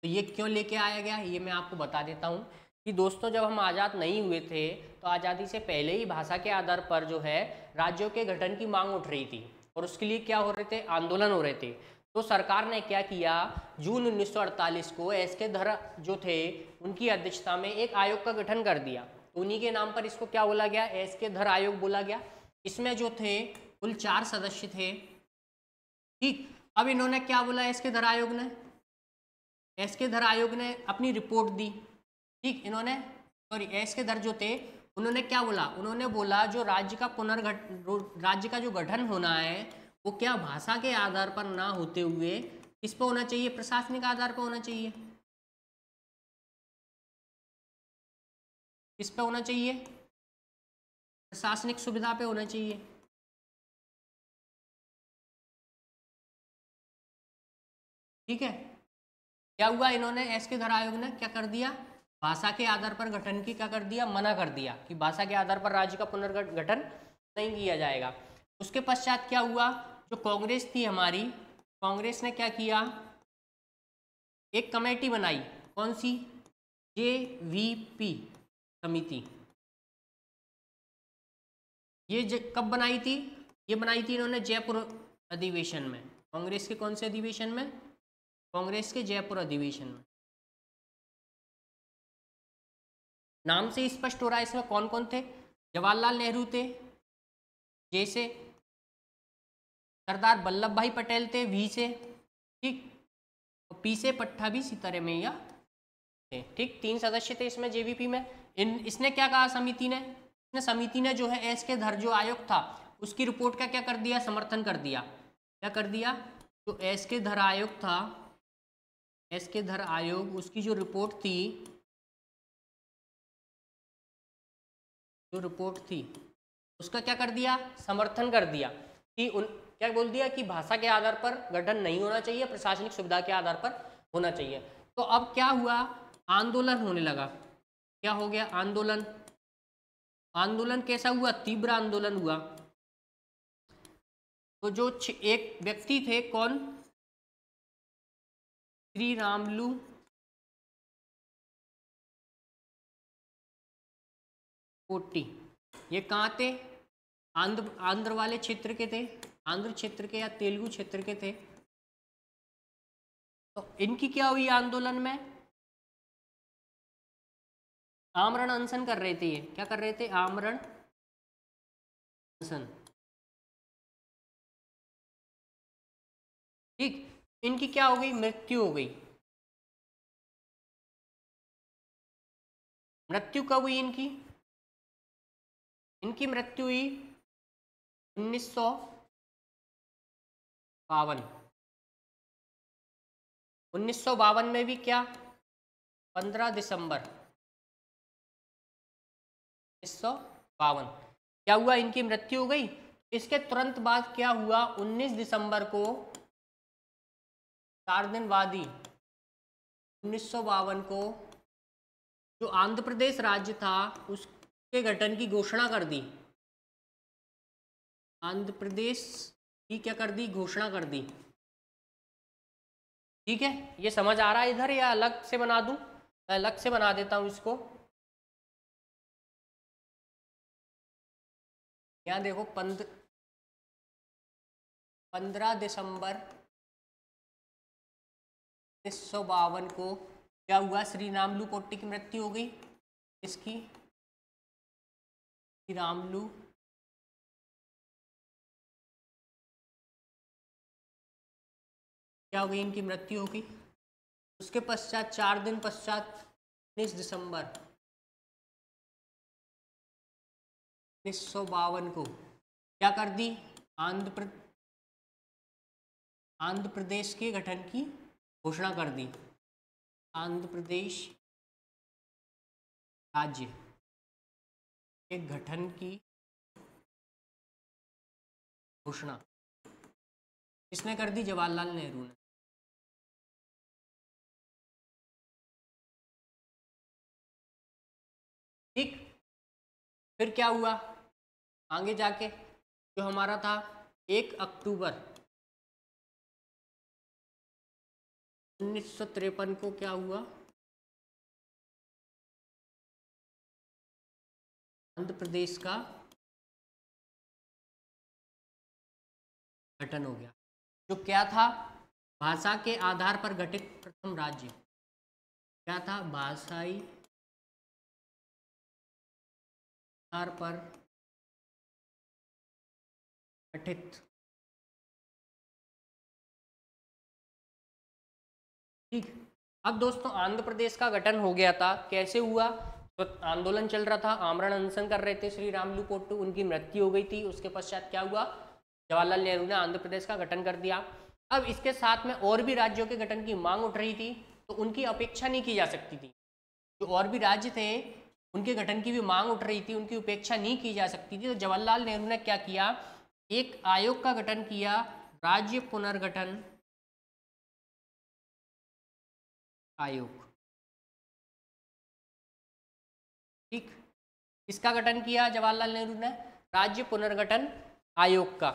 तो ये क्यों लेके आया गया ये मैं आपको बता देता हूँ कि दोस्तों जब हम आज़ाद नहीं हुए थे तो आज़ादी से पहले ही भाषा के आधार पर जो है राज्यों के गठन की मांग उठ रही थी और उसके लिए क्या हो रहे थे? आंदोलन हो रहे थे। तो सरकार ने क्या किया? जून 1948 को एस के धर जो थे उनकी अध्यक्षता में एक आयोग का गठन कर दिया। उन्हीं के नाम पर इसको क्या बोला गया? एस के धर आयोग बोला गया। इसमें जो थे कुल 4 सदस्य थे। ठीक, अब इन्होंने क्या बोला? एस के धर आयोग ने, एस के धर आयोग ने अपनी रिपोर्ट दी। ठीक, इन्होंने एस के धर जो थे उन्होंने क्या बोला? उन्होंने बोला जो राज्य का जो गठन होना है वो क्या भाषा के आधार पर ना होते हुए किस पर होना चाहिए? प्रशासनिक आधार पर होना चाहिए। किस पे होना चाहिए? प्रशासनिक सुविधा पे होना चाहिए। ठीक है, क्या हुआ? इन्होंने एस के धर आयोग ने क्या कर दिया? भाषा के आधार पर गठन की क्या कर दिया? मना कर दिया कि भाषा के आधार पर राज्य का पुनर्गठन नहीं किया जाएगा। उसके पश्चात क्या हुआ, जो कांग्रेस थी हमारी, कांग्रेस ने क्या किया, एक कमेटी बनाई, कौन सी, JVP समिति। ये कब बनाई थी, ये बनाई थी इन्होंने जयपुर अधिवेशन में। कांग्रेस के कौन से अधिवेशन में, कांग्रेस के जयपुर अधिवेशन में। नाम से स्पष्ट हो रहा है इसमें कौन कौन थे, जवाहरलाल नेहरू थे, जैसे सरदार वल्लभ भाई पटेल थे, वी से, ठीक, और पी से पट्टा भी सितारेमैया थे, ठीक, 3 सदस्य थे इसमें JVP में। इसने क्या कहा समिति ने, समिति ने जो है एस के धर जो आयोग था उसकी रिपोर्ट का क्या कर दिया, समर्थन कर दिया। क्या कर दिया, जो एस के धर आयोग था, एस के धर आयोग, उसकी जो रिपोर्ट थी, जो रिपोर्ट थी उसका क्या कर दिया, समर्थन कर दिया कि क्या बोल दिया कि भाषा के आधार पर गठन नहीं होना चाहिए, प्रशासनिक सुविधा के आधार पर होना चाहिए। तो अब क्या हुआ, आंदोलन होने लगा। क्या हो गया, आंदोलन। आंदोलन कैसा हुआ, तीव्र आंदोलन हुआ। तो जो एक व्यक्ति थे, कौन, श्री रामलू पोट्टी, ये कहाँ थे, आंध्र वाले क्षेत्र के थे, आंध्र क्षेत्र के या तेलुगु क्षेत्र के थे। तो इनकी क्या हुई आंदोलन में, आमरण अनशन कर रहे थे। ये क्या कर रहे थे, आमरण अनशन, ठीक। इनकी क्या हो गई, मृत्यु हो गई। मृत्यु कब हुई इनकी, इनकी मृत्यु हुई 1952। 1952 में भी क्या, 15 दिसंबर 1952 क्या हुआ, इनकी मृत्यु हो गई। इसके तुरंत बाद क्या हुआ, 19 दिसंबर को, 4 दिन बाद ही 1952 को जो आंध्र प्रदेश राज्य था उसके गठन की घोषणा कर दी। आंध्र प्रदेश की क्या कर दी, घोषणा कर दी। ठीक है, ये समझ आ रहा है इधर, या अलग से बना दूं, मैं अलग से बना देता हूं इसको। यहाँ देखो 15 दिसंबर 1952 को क्या हुआ, श्री रामलू पोट्टी की मृत्यु हो गई। इसकी, श्री रामलू क्या हो गई, इनकी मृत्यु हो गई। उसके पश्चात 4 दिन पश्चात 19 दिसंबर 1952 को क्या कर दी, आंध्र प्रदेश के गठन की घोषणा कर दी। आंध्र प्रदेश राज्य के गठन की घोषणा किसने कर दी, जवाहरलाल नेहरू ने। ठीक, फिर क्या हुआ आगे जाके, जो हमारा था 1 अक्टूबर 1953 को क्या हुआ, आंध्र प्रदेश का गठन हो गया, जो क्या था, भाषा के आधार पर गठित प्रथम राज्य। क्या था, भाषाई आधार पर गठित, ठीक। अब दोस्तों आंध्र प्रदेश का गठन हो गया था, कैसे हुआ, तो आंदोलन चल रहा था, आमरण अनशन कर रहे थे श्री रामलू पोट्टू, उनकी मृत्यु हो गई थी। उसके पश्चात क्या हुआ, जवाहरलाल नेहरू ने आंध्र प्रदेश का गठन कर दिया। अब इसके साथ में और भी राज्यों के गठन की मांग उठ रही थी, तो उनकी अपेक्षा नहीं की जा सकती थी। जो और भी राज्य थे उनके गठन की भी मांग उठ रही थी, उनकी उपेक्षा नहीं की जा सकती थी। तो जवाहरलाल नेहरू ने क्या किया, एक आयोग का गठन किया, राज्य पुनर्गठन आयोग, ठीक। इसका गठन किया जवाहरलाल नेहरू ने, राज्य पुनर्गठन आयोग का।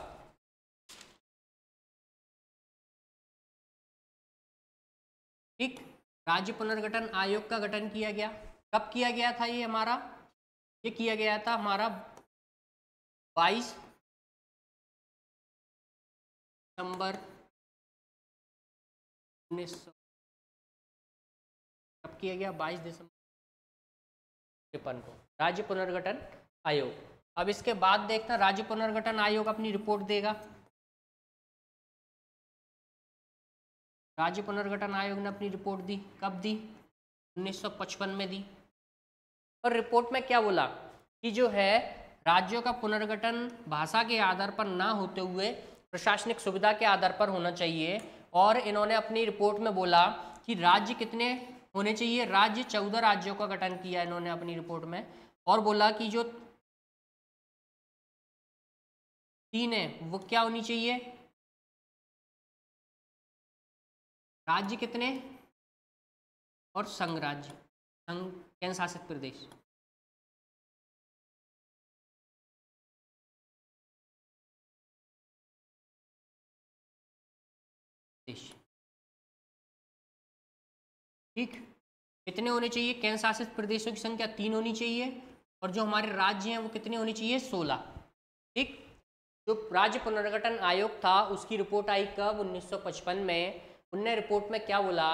ठीक, राज्य पुनर्गठन आयोग का गठन किया गया। कब किया गया था ये हमारा? ये किया गया था हमारा 22 दिसंबर 1900। कब किया गया? 22 दिसंबर 1953 को राज्य पुनर्गठन आयोग। अब इसके बाद देखना, राज्य पुनर्गठन आयोग अपनी रिपोर्ट देगा। राज्य पुनर्गठन आयोग ने अपनी रिपोर्ट दी। कब दी? 1955 में दी। और रिपोर्ट में क्या बोला कि जो है राज्यों का पुनर्गठन भाषा के आधार पर ना होते हुए प्रशासनिक सुविधा के आधार पर होना चाहिए। और इन्होंने अपनी रिपोर्ट में बोला कि राज्य कितने होने चाहिए? राज्य 14 राज्यों का गठन किया इन्होंने अपनी रिपोर्ट में। और बोला कि जो 3 है वो क्या होनी चाहिए? राज्य कितने? और संघ राज्य, संघ केंद्र शासित प्रदेश। ठीक, कितने होने चाहिए? केंद्र शासित प्रदेशों की संख्या 3 होनी चाहिए। और जो हमारे राज्य हैं वो कितने होने चाहिए? 16। ठीक, जो राज्य पुनर्गठन आयोग था उसकी रिपोर्ट आई कब? 1955 में। उनने रिपोर्ट में क्या बोला?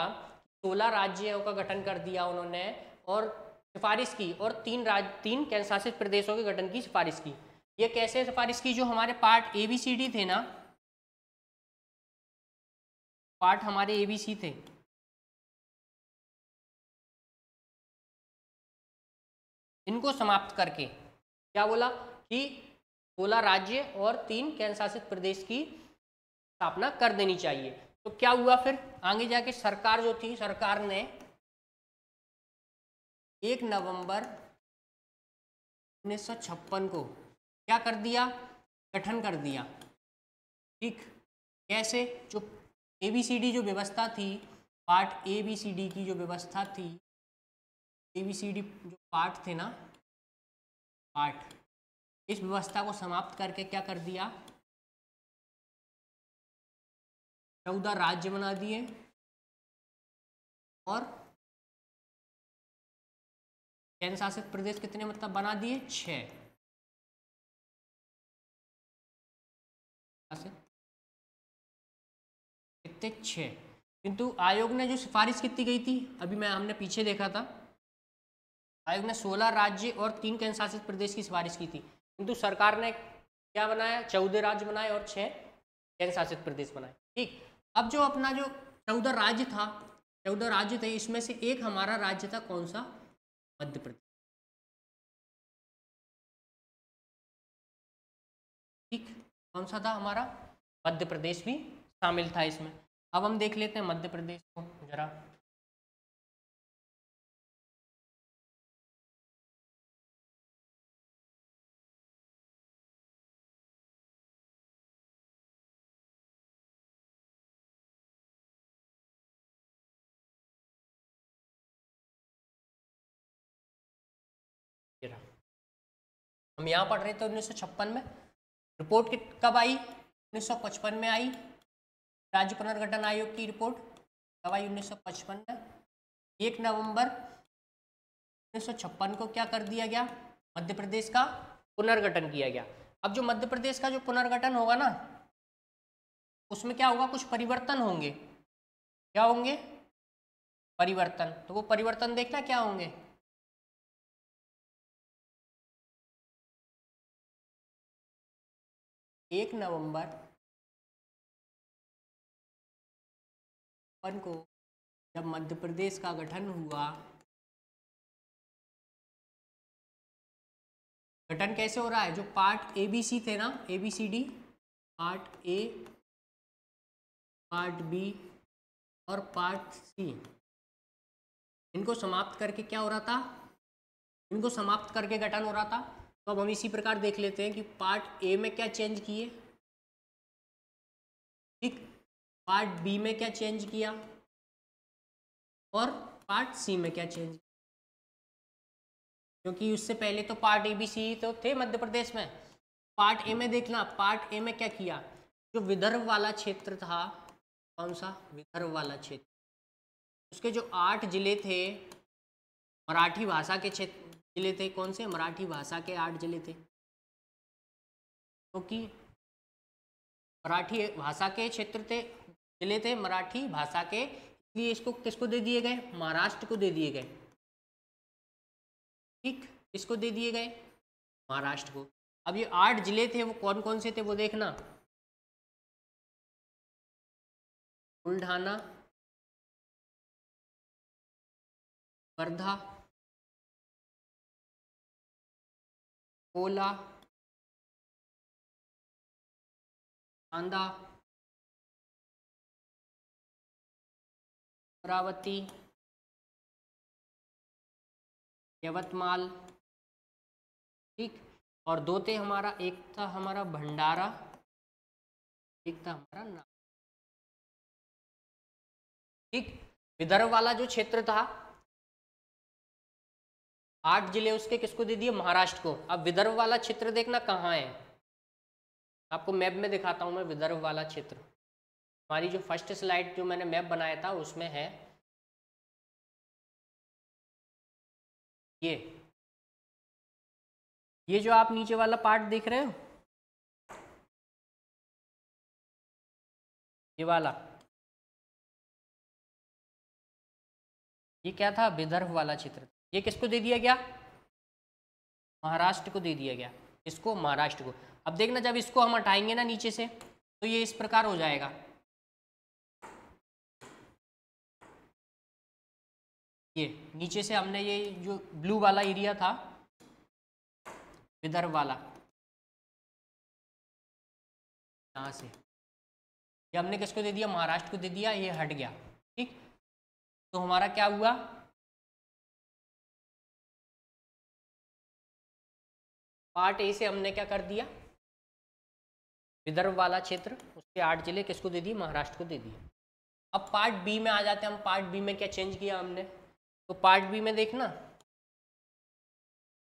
16 राज्यों का गठन कर दिया उन्होंने और सिफारिश की, और 3 केंद्र शासित प्रदेशों के गठन की सिफारिश की। ये कैसे सिफारिश की? जो हमारे पार्ट ABCD थे ना, पार्ट हमारे ABC थे, इनको समाप्त करके क्या बोला कि 16 राज्य और 3 केंद्र शासित प्रदेश की स्थापना कर देनी चाहिए। तो क्या हुआ फिर आगे जाके? सरकार जो थी, सरकार ने 1 नवंबर 1956 को क्या कर दिया? गठन कर दिया। ठीक, कैसे? जो ABCD जो व्यवस्था थी, पार्ट ABCD की जो व्यवस्था थी, ABCD जो पार्ट थे ना, पार्ट, इस व्यवस्था को समाप्त करके क्या कर दिया? 14 राज्य बना दिए और केंद्र शासित प्रदेश कितने मतलब बना दिए? 6। कितने? 6। किंतु आयोग ने जो सिफारिश कितनी गई थी, अभी हमने पीछे देखा था, आयोग ने 16 राज्य और 3 केंद्र शासित प्रदेश की सिफारिश की थी। किंतु सरकार ने क्या बनाया? 14 राज्य बनाए और 6 केंद्र शासित प्रदेश बनाए। ठीक, अब जो अपना जो 14 राज्य था, 14 राज्य थे, इसमें से एक हमारा राज्य था, कौन सा? मध्य प्रदेश। ठीक, कौन सा था हमारा? मध्य प्रदेश भी शामिल था इसमें। अब हम देख लेते हैं मध्य प्रदेश को जरा। हम यहाँ पढ़ रहे थे 1956 में। रिपोर्ट कब आई? 1955 में आई। राज्य पुनर्गठन आयोग की रिपोर्ट कब आई? 1955 में। 1 नवंबर 1956 को क्या कर दिया गया? मध्य प्रदेश का पुनर्गठन किया गया। अब जो मध्य प्रदेश का जो पुनर्गठन होगा ना, उसमें क्या होगा? कुछ परिवर्तन होंगे। क्या होंगे? परिवर्तन। तो वो परिवर्तन देखना क्या होंगे? एक नवंबर को जब मध्य प्रदेश का गठन हुआ, गठन कैसे हो रहा है? जो पार्ट ABC थे ना, ABCD, part A, part B और पार्ट C, इनको समाप्त करके क्या हो रहा था? इनको समाप्त करके गठन हो रहा था। तो अब हम इसी प्रकार देख लेते हैं कि पार्ट A में क्या चेंज किए, ठीक, पार्ट B में क्या चेंज किया और पार्ट C में क्या चेंज किया। क्योंकि उससे पहले तो पार्ट ABC तो थे मध्य प्रदेश में, पार्ट ए में देखना, पार्ट ए में क्या किया, जो विदर्भ वाला क्षेत्र था, कौन सा, विदर्भ वाला क्षेत्र, उसके जो 8 जिले थे मराठी भाषा के क्षेत्र, जिले थे कौन से, मराठी भाषा के 8 जिले थे, क्योंकि मराठी भाषा के क्षेत्र थे, जिले थे मराठी भाषा के, इसलिए इसको किसको दे दिए गए, महाराष्ट्र को दे दिए गए। ठीक, किसको दे दिए गए, महाराष्ट्र को। अब ये 8 जिले थे वो कौन कौन से थे वो देखना, बुल्ढाना, वर्धा, कोला, चांदा, अमरावती, यवतमाल। ठीक, और 2 थे हमारा, एक था हमारा भंडारा, एक था हमारा ना। ठीक, विदर्भ वाला जो क्षेत्र था 8 जिले उसके किसको दे दिए, महाराष्ट्र को। अब विदर्भ वाला क्षेत्र देखना कहाँ है, आपको मैप में दिखाता हूँ मैं विदर्भ वाला क्षेत्र। हमारी जो फर्स्ट स्लाइड जो मैंने मैप बनाया था उसमें है ये जो आप नीचे वाला पार्ट देख रहे हो, ये वाला, ये क्या था, विदर्भ वाला क्षेत्र। ये किसको दे दिया गया, महाराष्ट्र को दे दिया गया। इसको, महाराष्ट्र को। अब देखना जब इसको हम हटाएंगे ना नीचे से तो ये इस प्रकार हो जाएगा, ये नीचे से हमने ये जो ब्लू वाला एरिया था विदर्भ वाला, यहाँ से ये हमने किसको दे दिया, महाराष्ट्र को दे दिया, ये हट गया। ठीक, तो हमारा क्या हुआ, पार्ट ए से हमने क्या कर दिया, विदर्भ वाला क्षेत्र उसके 8 जिले किसको दे दिए, महाराष्ट्र को दे दिए। अब पार्ट बी में आ जाते हैं हम, पार्ट बी में क्या चेंज किया हमने, तो पार्ट बी में देखना,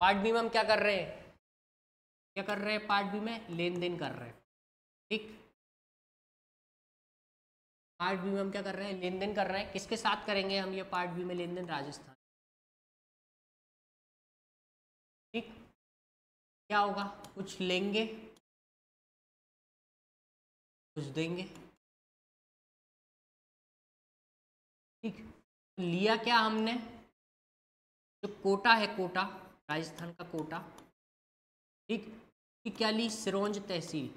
पार्ट बी में हम क्या कर रहे हैं, क्या कर रहे हैं, पार्ट बी में लेन देन कर रहे हैं। ठीक, पार्ट बी में हम क्या कर रहे हैं, लेन देन कर रहे हैं। किसके साथ करेंगे हम ये पार्ट बी में लेन देन, राजस्थान। ठीक, क्या होगा, कुछ लेंगे कुछ देंगे। ठीक, लिया क्या हमने, जो कोटा है, कोटा राजस्थान का कोटा। ठीक, कि क्या ली, सिरोंज तहसील,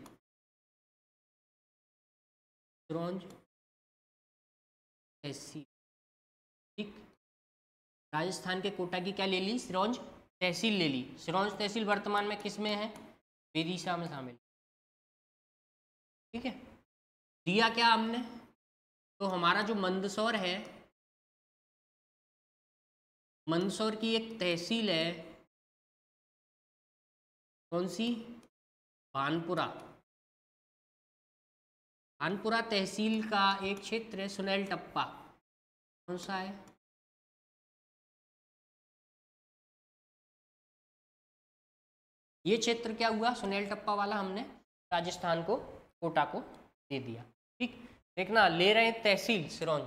सिरोंज तहसील। ठीक, राजस्थान के कोटा की क्या ले ली, सिरोंज तहसील ले ली। सिरोंज तहसील वर्तमान में किस में है, विदिशा में शामिल। ठीक है, दिया क्या हमने, तो हमारा जो मंदसौर है, मंदसौर की एक तहसील है, कौन सी, भानपुरा। भानपुरा तहसील का एक क्षेत्र है सुनेल टप्पा, कौन सा है, ये क्षेत्र क्या हुआ, सुनेल टप्पा वाला हमने राजस्थान को, कोटा को दे दिया। ठीक, देखना ले रहे हैं तहसील सिरोंज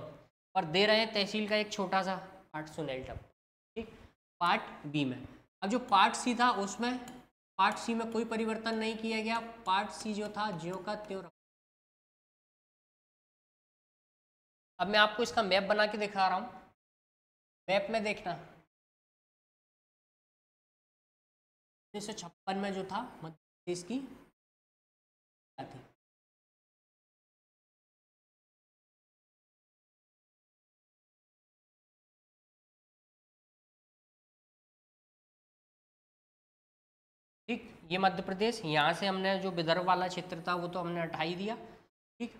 और दे रहे हैं तहसील का एक छोटा सा पार्ट सुनेल टप्पा। ठीक, पार्ट बी में। अब जो पार्ट सी था उसमें, पार्ट सी में कोई परिवर्तन नहीं किया गया, पार्ट सी जो था ज्यों का त्यों रखा। अब मैं आपको इसका मैप बना के दिखा रहा हूँ, मैप में देखना 1956 में जो था मध्य प्रदेश की थी। ठीक, ये मध्य प्रदेश, यहाँ से हमने जो विदर्भ वाला क्षेत्र था वो तो हमने हटा ही दिया। ठीक,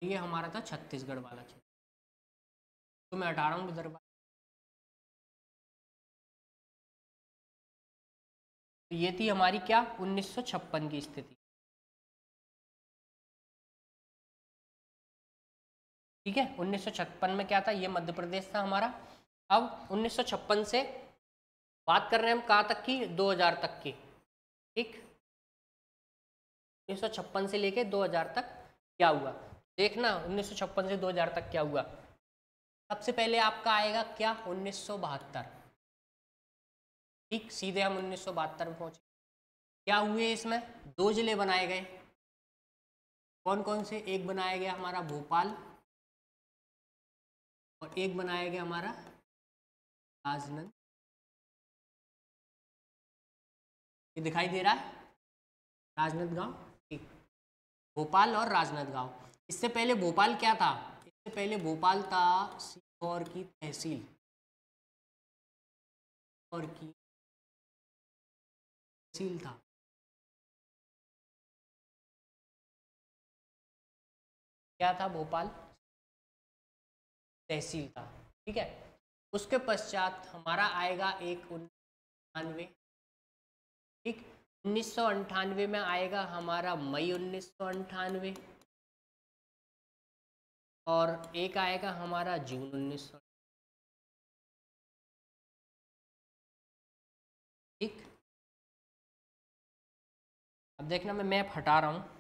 ये हमारा था छत्तीसगढ़ वाला क्षेत्र, तो मैं हटा रहा हूँ विदर्भ। तो ये थी हमारी क्या, 1956 की स्थिति। ठीक है, 1956 में क्या था, ये मध्य प्रदेश था हमारा। अब 1956 से बात कर रहे हैं हम कहाँ तक की, 2000 तक की। ठीक, 1956 से लेके 2000 तक क्या हुआ देखना। 1956 से 2000 तक क्या हुआ। सबसे पहले आपका आएगा क्या 1972। ठीक, सीधे हम 1972 में पहुंचे। क्या हुए इसमें, दो जिले बनाए गए। कौन कौन से, एक बनाया गया हमारा भोपाल और एक बनाया गया हमारा राजनंद। ये दिखाई दे रहा है राजनांदगांव। ठीक, भोपाल और राजनांदगांव। इससे पहले भोपाल क्या था, इससे पहले भोपाल था सीहोर की तहसील और की तहसील था। क्या था, भोपाल तहसील था। ठीक है, उसके पश्चात हमारा आएगा एक 1998। ठीक, 1998 में आएगा हमारा मई 1998 और एक आएगा हमारा जून 1900। ठीक, अब देखना मैं मैप हटा रहा हूँ।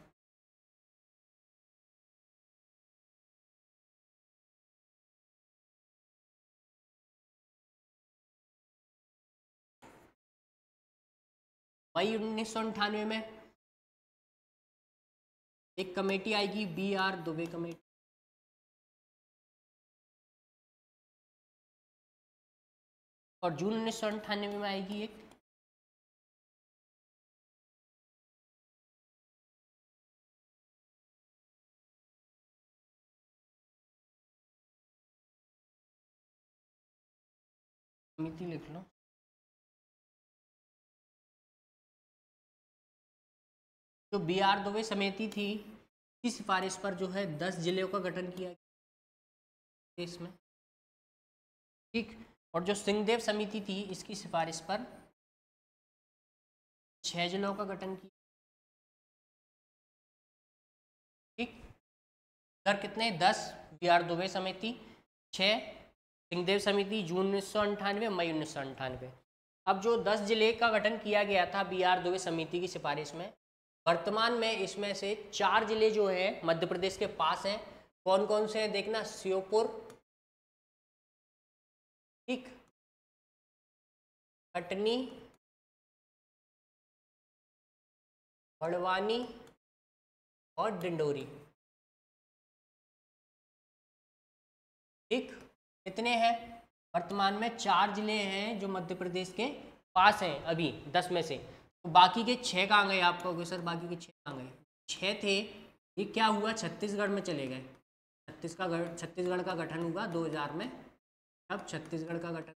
मई 1998 में एक कमेटी आएगी BR दुबे कमेटी। और जून 1998 में आएगी एक समिति, लिख लो। जो BR दुबे समिति थी, की सिफारिश पर जो है 10 जिलों का गठन किया गया इसमें। ठीक, और जो सिंहदेव समिति थी, इसकी सिफारिश पर 6 जिलों का गठन किया। ठीक, इधर कितने, 10 BR दुबे समिति, 6 सिंहदेव समिति, जून 1998 मई 1998। अब जो 10 जिले का गठन किया गया था BR दुबे समिति की सिफारिश में, वर्तमान में इसमें से 4 जिले जो है मध्य प्रदेश के पास हैं। कौन कौन से हैं देखना, श्योपुर, ठीक, कटनी, बड़वानी और डिंडोरी। ठीक, कितने हैं, वर्तमान में 4 जिले हैं जो मध्य प्रदेश के पास हैं अभी 10 में से। तो बाकी के 6 कहाँ गए, आप कहोगे सर बाकी के 6 कहाँ गए। 6 थे, ये क्या हुआ, छत्तीसगढ़ में चले गए। छत्तीसगढ़ का गठन हुआ 2000 में। अब छत्तीसगढ़ का गठन,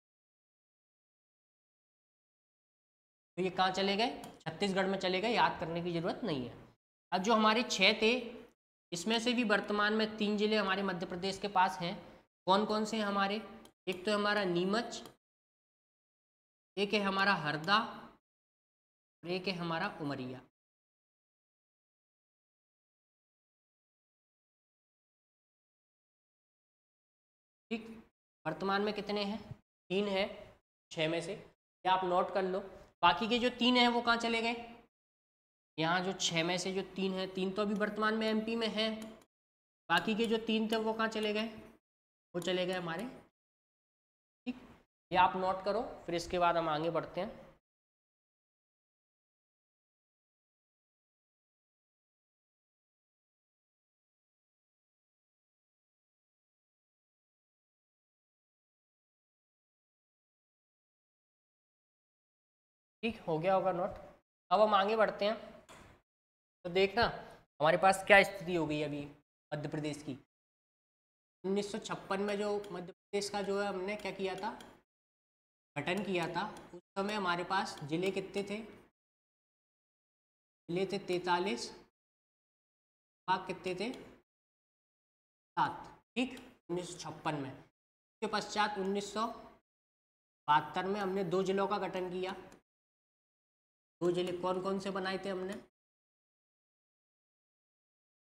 तो ये कहाँ चले गए, छत्तीसगढ़ में चले गए, याद करने की जरूरत नहीं है। अब जो हमारे 6 थे, इसमें से भी वर्तमान में 3 जिले हमारे मध्य प्रदेश के पास हैं। कौन कौन से हैं हमारे, एक तो हमारा नीमच, एक है हमारा हरदा और एक है हमारा उमरिया। ठीक, वर्तमान में कितने हैं, 3 है 6 में से, या आप नोट कर लो। बाकी के जो 3 हैं वो कहाँ चले गए, यहाँ जो 6 में से जो 3 हैं, 3 तो अभी वर्तमान में MP में हैं। बाकी के जो 3 थे वो कहाँ चले गए, वो चले गए हमारे। ठीक, ये आप नोट करो, फिर इसके बाद हम आगे बढ़ते हैं। ठीक, हो गया होगा नोट। अब हम आगे बढ़ते हैं। तो देखना हमारे पास क्या स्थिति हो गई अभी मध्य प्रदेश की। 1956 में जो मध्य प्रदेश का जो है हमने क्या किया था, गठन किया था, उस समय हमारे पास जिले कितने थे, जिले थे 43, भाग कितने थे 7। ठीक, 1956 में। उसके पश्चात 1972 में हमने 2 जिलों का गठन किया। 2 जिले कौन कौन से बनाए थे हमने,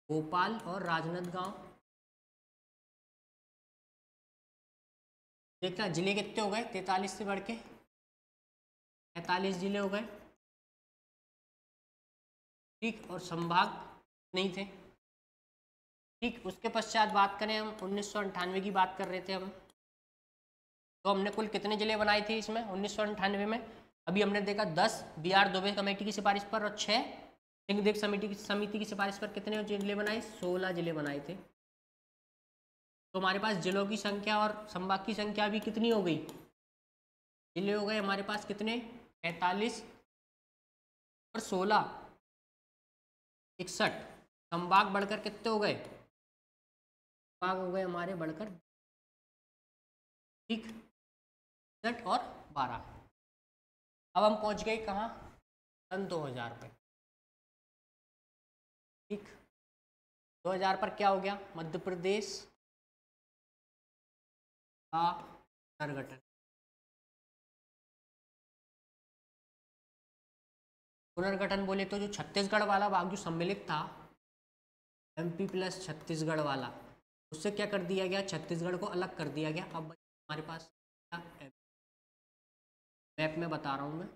भोपाल और राजनांदगांव। देखना जिले कितने हो गए, 43 से बढ़ के 45 जिले हो गए। ठीक, और संभाग नहीं थे। ठीक, उसके पश्चात बात करें हम 1998 की बात कर रहे थे हम, तो हमने कुल कितने जिले बनाए थे इसमें 1998 में? अभी हमने देखा 10 B.R. दुबे कमेटी की सिफारिश पर और 6 सिंहदेव समिति की सिफारिश पर कितने जिले बनाए? 16 जिले बनाए थे। तो हमारे पास जिलों की संख्या और संभाग की संख्या भी कितनी हो गई? जिले हो गए हमारे पास कितने? 45 और 16 61। संभाग बढ़कर कितने हो गए? संभाग हो गए हमारे बढ़कर, ठीक, 61 और 12। अब हम पहुंच गए कहाँ? सन 2000 पे। ठीक, 2000 पर क्या हो गया? मध्य प्रदेश का पुनर्गठन। पुनर्गठन बोले तो जो छत्तीसगढ़ वाला भाग जो सम्मिलित था, MP प्लस छत्तीसगढ़ वाला, उससे क्या कर दिया गया? छत्तीसगढ़ को अलग कर दिया गया। अब हमारे पास मैप में बता रहा हूँ मैं।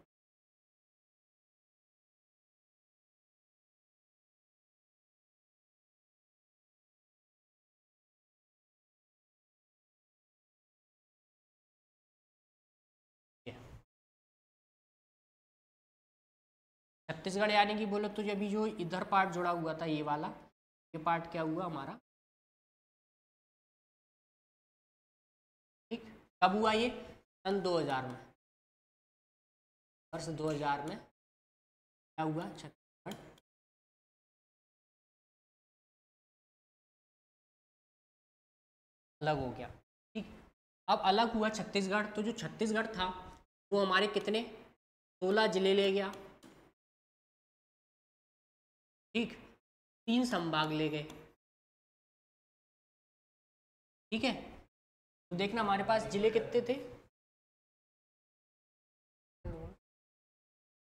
छत्तीसगढ़ यानी कि बोलो तो अभी जो इधर पार्ट जुड़ा हुआ था, ये वाला, ये पार्ट क्या हुआ हमारा? ठीक, कब हुआ ये? सन 2000 में, वर्ष 2000 में क्या हुआ? छत्तीसगढ़ अलग हो गया। ठीक, अब अलग हुआ छत्तीसगढ़, तो जो छत्तीसगढ़ था वो हमारे कितने? 16 जिले ले गया। ठीक, 3 संभाग ले गए। ठीक है, तो देखना हमारे पास जिले कितने थे?